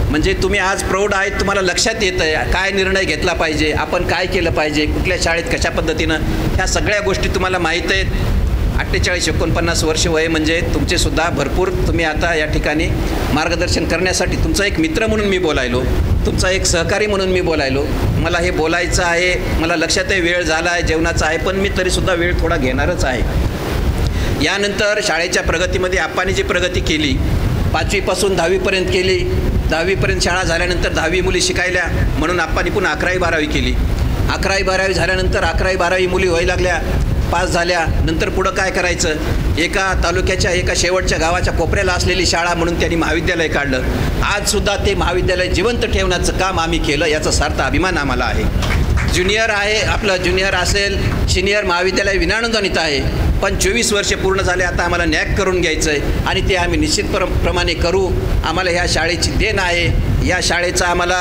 म्हणजे तुम्ही आज प्रौढ आहेत, तुम्हाला लक्षात येतं आहे काय निर्णय घेतला पाहिजे, आपण काय केलं पाहिजे, कुठल्या शाळेत कशा पद्धतीनं, ह्या सगळ्या गोष्टी तुम्हाला माहीत आहेत. 48-49 वर्ष वय म्हणजे तुमचेसुद्धा भरपूर. तुम्ही आता या ठिकाणी मार्गदर्शन करण्यासाठी तुमचा एक मित्र म्हणून मी बोलायलो, तुमचा एक सहकारी म्हणून मी बोलायलो. मला हे बोलायचं आहे, मला लक्षात आहे वेळ झाला आहे, जेवणाचा आहे, पण मी तरीसुद्धा वेळ थोडा घेणारच आहे. यानंतर शाळेच्या प्रगतीमध्ये आप्पांनी जी प्रगती केली, 5वीपासून 10वीपर्यंत केली. 10वीपर्यंत शाळा झाल्यानंतर 10वी मुली शिकायल्या म्हणून आप्पांनी पुन्हा 11वी-12वी केली. 11वी-12वी झाल्यानंतर 11वी-12वी मुली व्हायला लागल्या, पास झाल्या. नंतर पुढं काय करायचं, एका तालुक्याच्या एका शेवटच्या गावाच्या कोपऱ्याला असलेली शाळा म्हणून त्यांनी महाविद्यालय काढलं. आजसुद्धा ते महाविद्यालय जिवंत ठेवण्याचं काम आम्ही केलं, याचा सार्थ अभिमान आम्हाला आहे. ज्युनियर आहे, आपलं ज्युनियर असेल, सिनियर महाविद्यालय विनाअनुदानित आहे, पण 24 वर्ष पूर्ण झाले. आता आम्हाला नॅक करून घ्यायचं आहे आणि ते आम्ही निश्चितप्रमाणे करू. आम्हाला ह्या शाळेची देण आहे, या शाळेचं आम्हाला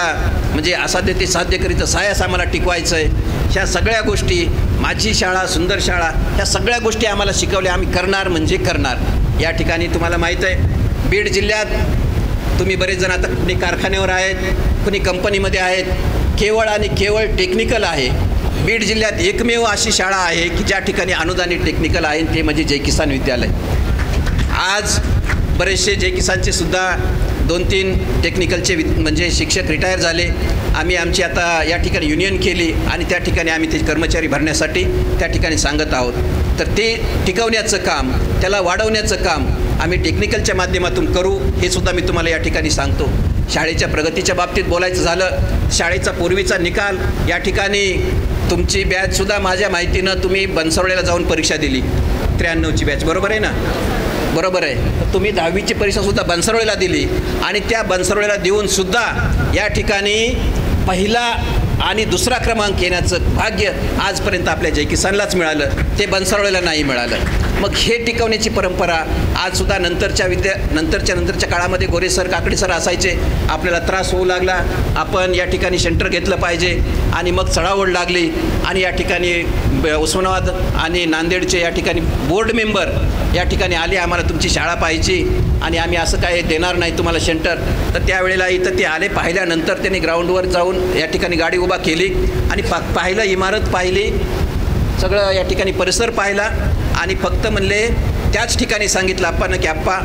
म्हणजे असाध्य ते साध्य करीत सायास आम्हाला टिकवायचं आहे. ह्या सगळ्या गोष्टी, माझी शाळा सुंदर शाळा, ह्या सगळ्या गोष्टी आम्हाला शिकवल्या. आम्ही करणार म्हणजे करणार. या ठिकाणी तुम्हाला माहीत आहे बीड जिल्ह्यात तुम्ही बरेच जण आता कुणी कारखान्यावर आहेत, कुणी कंपनीमध्ये आहेत, केवळ आणि केवळ टेक्निकल आहे. बीड जिल्ह्यात एकमेव अशी शाळा आहे की ज्या ठिकाणी अनुदानित टेक्निकल आहे, ते म्हणजे जय किसान विद्यालय. आज बरेचसे जय किसानचे सुद्धा 2-3 टेक्निकलचे म्हणजे शिक्षक रिटायर झाले. आम्ही आमची आता या ठिकाणी युनियन केली आणि त्या ठिकाणी आम्ही ते कर्मचारी भरण्यासाठी त्या ठिकाणी सांगत आहोत. तर ते टिकवण्याचं काम, त्याला वाढवण्याचं काम आम्ही टेक्निकलच्या माध्यमातून करू, हे सुद्धा मी तुम्हाला या ठिकाणी सांगतो. शाळेच्या प्रगतीच्या बाबतीत बोलायचं झालं, शाळेचा पूर्वीचा निकाल या ठिकाणी तुमची बॅचसुद्धा माझ्या माहितीनं तुम्ही बनसवड्याला जाऊन परीक्षा दिली, 93ची बॅच, बरोबर आहे ना? बरोबर आहे. तर तुम्ही 10वीची परीक्षासुद्धा बनसरवळेला दिली आणि त्या बनसरवळेला देऊनसुद्धा या ठिकाणी पहिला आणि दुसरा क्रमांक येण्याचं भाग्य आजपर्यंत आपल्या जय किसानलाच मिळालं, ते बनसरवळेला नाही मिळालं. मग हे टिकवण्याची परंपरा आजसुद्धा नंतरच्या काळामध्ये गोरे सर, काकडे सर असायचे. आपल्याला त्रास होऊ लागला, आपण या ठिकाणी सेंटर घेतलं पाहिजे आणि मग चढाओढ लागली आणि या ठिकाणी उस्मानाबाद आणि नांदेडचे या ठिकाणी बोर्ड मेंबर या ठिकाणी आले, आम्हाला तुमची शाळा पाहिजे आणि आम्ही असं काय देणार नाही तुम्हाला सेंटर. तर त्यावेळेला इथं ते आले. पाहिल्यानंतर त्यांनी ग्राउंडवर जाऊन या ठिकाणी गाडी उभा केली आणि पाहिलं, इमारत पाहिली, सगळं या ठिकाणी परिसर पाहिला आणि फक्त म्हणले त्याच ठिकाणी सांगितलं आप्पांना की आप्पा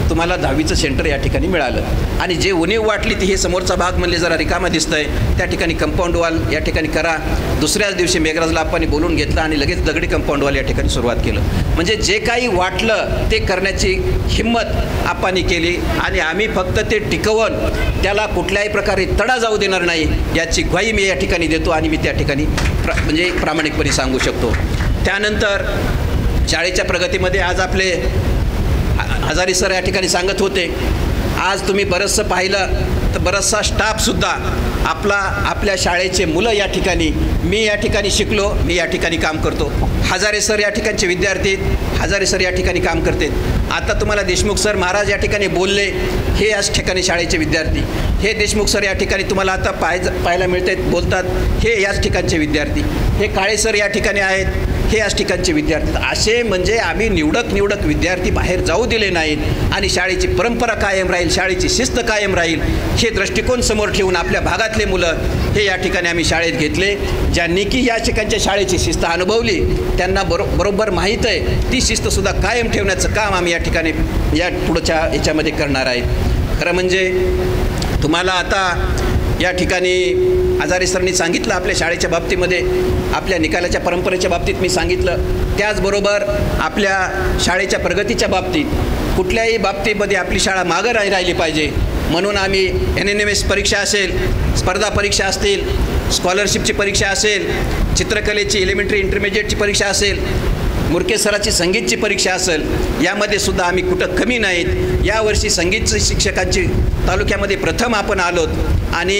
तुम्हाला 10वीचं सेंटर या ठिकाणी मिळालं. आणि जे उणीव वाटली ती हे समोरचा भाग म्हणले जरा रिकामा दिसतंय, त्या ठिकाणी कंपाऊंड वॉल या ठिकाणी करा. दुसऱ्याच दिवशी मेघराजला आप्पांनी बोलून घेतलं आणि लगेच दगडी कंपाऊंड वॉल या ठिकाणी सुरुवात केलं. म्हणजे जे काही वाटलं ते करण्याची हिंमत आप्पांनी केली आणि आम्ही फक्त ते टिकवून त्याला कुठल्याही प्रकारे तडा जाऊ देणार नाही याची ग्वाही मी या ठिकाणी देतो आणि मी त्या ठिकाणी म्हणजे प्रामाणिकपणे सांगू शकतो. त्यानंतर शाळेच्या प्रगतीमध्ये आज आपले हजारी सर या ठिकाणी सांगत होते, आज तुम्ही बरंचसं पाहिलं तर बराचसा स्टाफसुद्धा आपल्या शाळेचे मुलं या ठिकाणी, मी या ठिकाणी शिकलो, मी या ठिकाणी काम करतो. हजारे सर या ठिकाणचे विद्यार्थी, हजारे सर या ठिकाणी काम करतात. आता तुम्हाला देशमुख सर महाराज या ठिकाणी बोलले, हे याच ठिकाणी शाळेचे विद्यार्थी. हे देशमुख सर या ठिकाणी तुम्हाला आता पाहायला मिळतात, बोलतात, हे याच ठिकाणचे विद्यार्थी. हे काळे सर या ठिकाणी आहेत, हे याच ठिकाणचे विद्यार्थी. असे म्हणजे आम्ही निवडक विद्यार्थी बाहेर जाऊ दिले नाहीत आणि शाळेची परंपरा कायम राहील, शाळेची शिस्त कायम राहील, हे दृष्टिकोन समोर ठेवून आपल्या भागातले मुलं हे या ठिकाणी आम्ही शाळेत घेतले. ज्यांनी की या ठिकाणच्या शाळेची शिस्त अनुभवली त्यांना बरोबर माहीत आहे, ती शिस्तसुद्धा कायम ठेवण्याचं काम आम्ही या ठिकाणी या पुढच्या याच्यामध्ये करणार आहे. खरं म्हणजे तुम्हाला आता या ठिकाणी हजारे सरनी सांगितलं आपल्या शाळेच्या बाबतीमध्ये, आपल्या निकालाच्या परंपरेच्या बाबतीत मी सांगितलं. त्याचबरोबर आपल्या शाळेच्या प्रगतीच्या बाबतीत कुठल्याही बाबतीमध्ये आपली शाळा मागं राहिली पाहिजे म्हणून आम्ही NNMS परीक्षा असेल, स्पर्धा परीक्षा असतील, स्कॉलरशिपची परीक्षा असेल, चित्रकलेची एलिमेंटरी इंटरमिजिएटची परीक्षा असेल, मुरके सराची संगीतची परीक्षा असेल, यामध्ये सुद्धा आम्ही कुठं कमी नाहीत. यावर्षी संगीत शिक्षकांची तालुक्यामध्ये प्रथम आपण आलोत आणि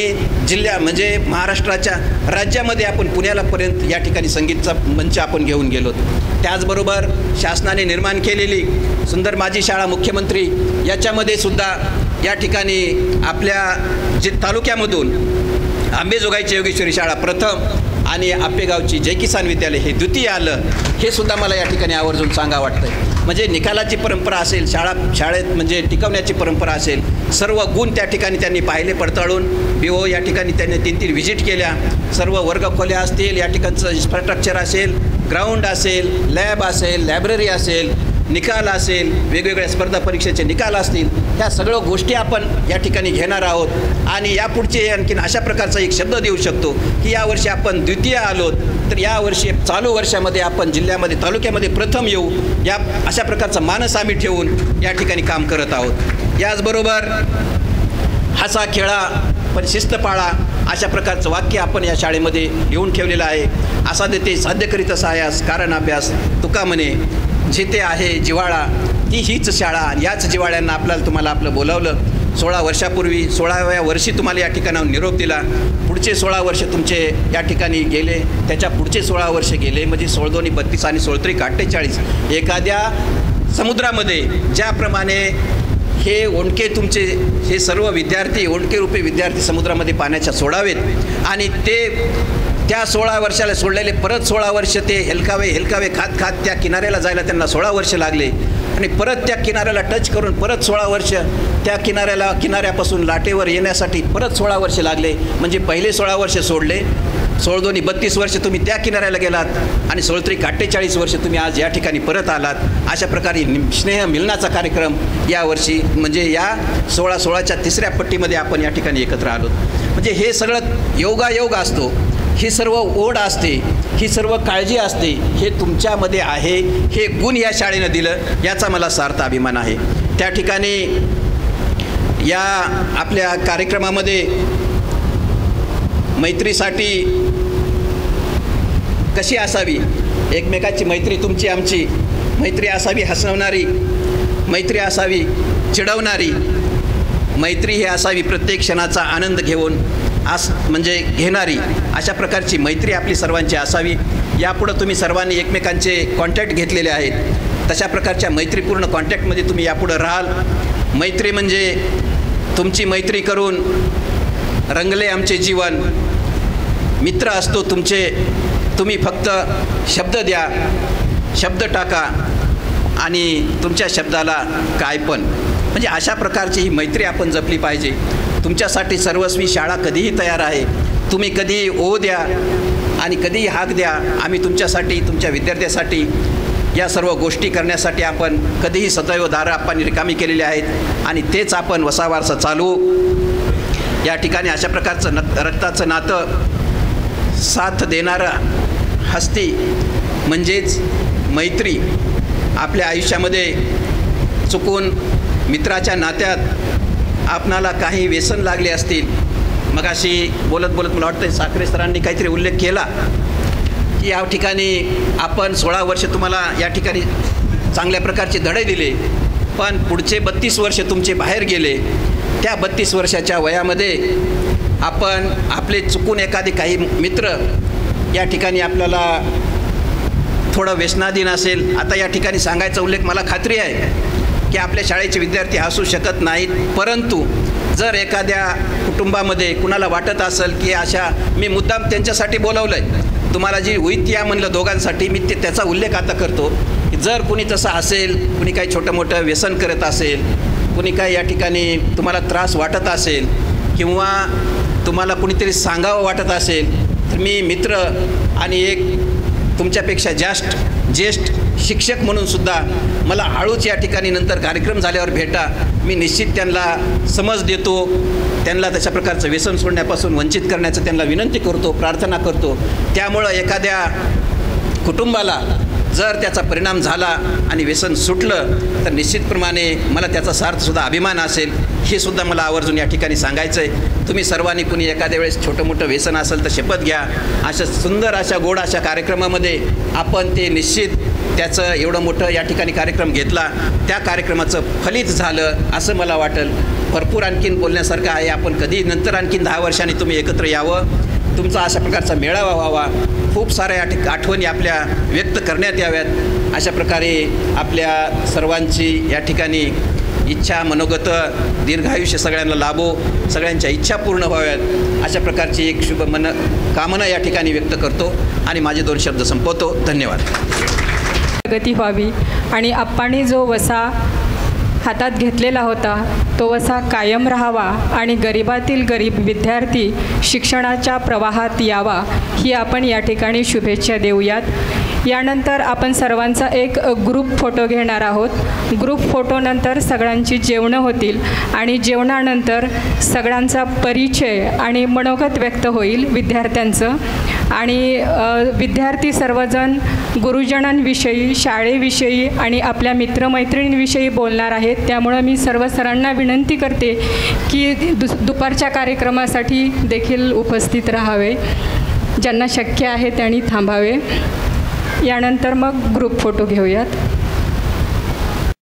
जिल्ह्या म्हणजे महाराष्ट्राच्या राज्यामध्ये आपण पुण्यालापर्यंत या ठिकाणी संगीतचा मंच आपण घेऊन गेलोत. त्याचबरोबर शासनाने निर्माण केलेली सुंदर माझी शाळा मुख्यमंत्री याच्यामध्ये सुद्धा या ठिकाणी आपल्या तालुक्यामधून आंबेजोगाईची योगेश्वरी शाळा प्रथम आणि आपेगावची जय किसान विद्यालय हे द्वितीय आलं, हे सुद्धा मला या ठिकाणी आवर्जून सांगा वाटतं. म्हणजे निकालाची परंपरा असेल, शाळेत म्हणजे टिकवण्याची परंपरा असेल, सर्व गुण त्या ठिकाणी त्यांनी पाहिले पडताळून. BO या ठिकाणी त्यांनी 3 व्हिजिट केल्या, सर्व वर्गखोल्या असतील, या ठिकाणचं इन्फ्रास्ट्रक्चर असेल, ग्राउंड असेल, लॅब असेल, लायब्ररी असेल, निकाल असेल, वेगवेगळ्या स्पर्धा परीक्षेचे निकाल असतील, ह्या सगळ्या गोष्टी आपण या ठिकाणी घेणार आहोत. आणि यापुढचे आणखीन अशा प्रकारचा एक शब्द देऊ शकतो की यावर्षी आपण द्वितीय आलोत तर यावर्षी चालू वर्षामध्ये आपण जिल्ह्यामध्ये तालुक्यामध्ये प्रथम येऊ, या अशा प्रकारचा मानस आम्ही ठेवून या ठिकाणी काम करत आहोत. याचबरोबर हसा खेळा पण शिस्त पाळा अशा प्रकारचं वाक्य आपण या शाळेमध्ये लिहून ठेवलेलं आहे. असा देते साध्य करीत असायास कारण अभ्यास तुका म्हणे, जिथे आहे जिव्हाळा ती हीच शाळा. याच जिव्हाळ्यांना तुम्हाला आपलं बोलावलं. 16 वर्षापूर्वी 16व्या वर्षी तुम्हाला या ठिकाणाहून निरोप दिला. पुढचे 16 वर्ष तुमचे या ठिकाणी गेले, त्याच्या पुढचे 16 वर्ष गेले, म्हणजे 16 × 32 आणि 16 × 48. एखाद्या समुद्रामध्ये ज्याप्रमाणे हे ओंडके तुमचे हे सर्व विद्यार्थी ओंडके रूपी विद्यार्थी समुद्रामध्ये पाण्याच्या सोडावेत आणि त्या 16 वर्षाला सोडलेले परत 16 वर्ष ते हेलकावे खात त्या किनाऱ्याला जायला त्यांना 16 वर्ष लागले आणि परत त्या किनाऱ्याला टच करून परत 16 वर्ष त्या किनाऱ्यापासून लाटेवर येण्यासाठी परत 16 वर्ष लागले. म्हणजे पहिले 16 वर्ष सोडले, 16 × 32 वर्ष तुम्ही त्या किनाऱ्याला गेलात आणि 16 × 48 वर्ष तुम्ही आज या ठिकाणी परत आलात. अशा प्रकारे स्नेह मिलनाचा कार्यक्रम यावर्षी म्हणजे या 16/16च्या 3ऱ्या पट्टीमध्ये आपण या ठिकाणी एकत्र आलो. म्हणजे हे सगळं योगायोग असतो, ही सर्व ओढ असते, ही सर्व काळजी असते, हे तुमच्यामध्ये आहे. हे गुण या शाळेनं दिलं, याचा मला सार्थ अभिमान आहे. त्या ठिकाणी या आपल्या कार्यक्रमामध्ये मैत्रीसाठी कशी असावी, एकमेकाची मैत्री तुमची आमची मैत्री असावी, हसवणारी मैत्री असावी, चिडवणारी मैत्री ही असावी, प्रत्येक क्षणाचा आनंद घेऊन म्हणजे घेणारी, अशा प्रकारची मैत्री आपली सर्वांची असावी. यापुढं तुम्ही सर्वांनी एकमेकांचे कॉन्टॅक्ट घेतलेले आहेत, तशा प्रकारच्या मैत्रीपूर्ण कॉन्टॅक्टमध्ये तुम्ही यापुढं राहाल. मैत्री म्हणजे तुमची मैत्री करून रंगले आमचे जीवन, मित्र असतो तुमचे, तुम्ही फक्त शब्द द्या, शब्द टाका आणि तुमच्या शब्दाला काय पण, म्हणजे अशा प्रकारची ही मैत्री आपण जपली पाहिजे. तुमच्यासाठी सर्वस्वी शाळा कधीही तयार आहे. तुम्ही कधीही ओ द्या आणि कधीही हाक द्या. आम्ही तुमच्यासाठी, तुमच्या विद्यार्थ्यासाठी या सर्व गोष्टी करण्यासाठी आपण कधीही सदैव दारं आपण रिकामी केलेली आहेत आणि तेच आपण वसावारसा चालू. या ठिकाणी अशा प्रकारचं रक्ताचं नातं साथ देणारं हस्ती म्हणजेच मैत्री. आपल्या आयुष्यामध्ये चुकून मित्राच्या नात्यात आपणाला काही व्यसन लागले असतील, मग अशी बोलत मला वाटतं साखरे सरांनी काहीतरी उल्लेख केला की या ठिकाणी आपण 16 वर्ष तुम्हाला या ठिकाणी चांगल्या प्रकारचे धडे दिले पण पुढचे 32 वर्ष तुमचे बाहेर गेले. त्या 32 वर्षाच्या वयामध्ये आपण आपले चुकून एखादे काही मित्र या ठिकाणी आपल्याला थोडं व्यसनाधीन असेल. आता या ठिकाणी सांगायचा उल्लेख मला खात्री आहे की आपल्या शाळेचे विद्यार्थी असू शकत नाहीत, परंतु जर एखाद्या कुटुंबामध्ये कुणाला वाटत असेल की अशा, मी मुद्दाम त्यांच्यासाठी बोलवलं आहे, तुम्हाला जी होईत या म्हणलं दोघांसाठी, मी त्याचा उल्लेख आता करतो की जर कुणी तसं असेल, कुणी काही छोटं मोठं व्यसन करत असेल, कुणी काही या ठिकाणी तुम्हाला त्रास वाटत असेल किंवा तुम्हाला कुणीतरी सांगावं वाटत असेल, तर मी मित्र आणि एक तुमच्यापेक्षा ज्येष्ठ शिक्षक म्हणून सुद्धा मला हळूच या ठिकाणी नंतर कार्यक्रम झाल्यावर भेटा. मी निश्चित त्यांना समज देतो, त्यांना तशा प्रकारचं व्यसन सोडण्यापासून वंचित करण्याचं त्यांना विनंती करतो, प्रार्थना करतो. त्यामुळं एखाद्या कुटुंबाला जर त्याचा परिणाम झाला आणि व्यसन सुटलं तर निश्चितप्रमाणे मला त्याचा सार्थसुद्धा अभिमान असेल, हे सुद्धा मला आवर्जून या ठिकाणी सांगायचं आहे. तुम्ही सर्वांनी कुणी एखाद्या वेळेस छोटं मोठं व्यसन असेल तर शपथ घ्या. अशा सुंदर अशा गोड अशा कार्यक्रमामध्ये आपण ते निश्चित त्याचं एवढं मोठं या ठिकाणी कार्यक्रम घेतला, त्या कार्यक्रमाचं फलित झालं असं मला वाटेल. भरपूर आणखीन बोलण्यासारखं आहे. आपण कधी नंतर आणखीन 10 वर्षांनी तुम्ही एकत्र यावं, तुमचा अशा प्रकारचा मेळावा व्हावा, खूप साऱ्या आठवणी आपल्या व्यक्त करण्यात याव्यात. अशा प्रकारे आपल्या सर्वांची या ठिकाणी इच्छा, मनोगत, दीर्घायुष्य सगळ्यांना लाभो, सगळ्यांच्या इच्छा पूर्ण व्हाव्यात, अशा प्रकारची एक शुभ कामना या ठिकाणी व्यक्त करतो आणि माझे 2 शब्द संपवतो. धन्यवाद. प्रगती व्हावी आणि आप्पांनी जो वसा हातात घेतलेला होता तो वसा कायम राहावा आणि गरिबातील गरीब विद्यार्थी शिक्षणाच्या प्रवाहात यावा, ही आपण या ठिकाणी शुभेच्छा देऊयात. यानंतर आपण सर्वांचा एक ग्रुप फोटो घेणार आहोत. ग्रुप फोटोनंतर सगळ्यांची जेवणं होतील आणि जेवणानंतर सगळ्यांचा परिचय आणि मनोगत व्यक्त होईल विद्यार्थ्यांचं. आणि विद्यार्थी सर्वजण गुरुजनांविषयी, शाळेविषयी आणि आपल्या मित्रमैत्रिणींविषयी बोलणार आहेत. त्यामुळं मी सर्व सरांना विनंती करते की दुपारच्या कार्यक्रमासाठी देखील उपस्थित राहावे. ज्यांना शक्य आहे त्यांनी थांबावे. यानंतर मग ग्रुप फोटो घेऊयात.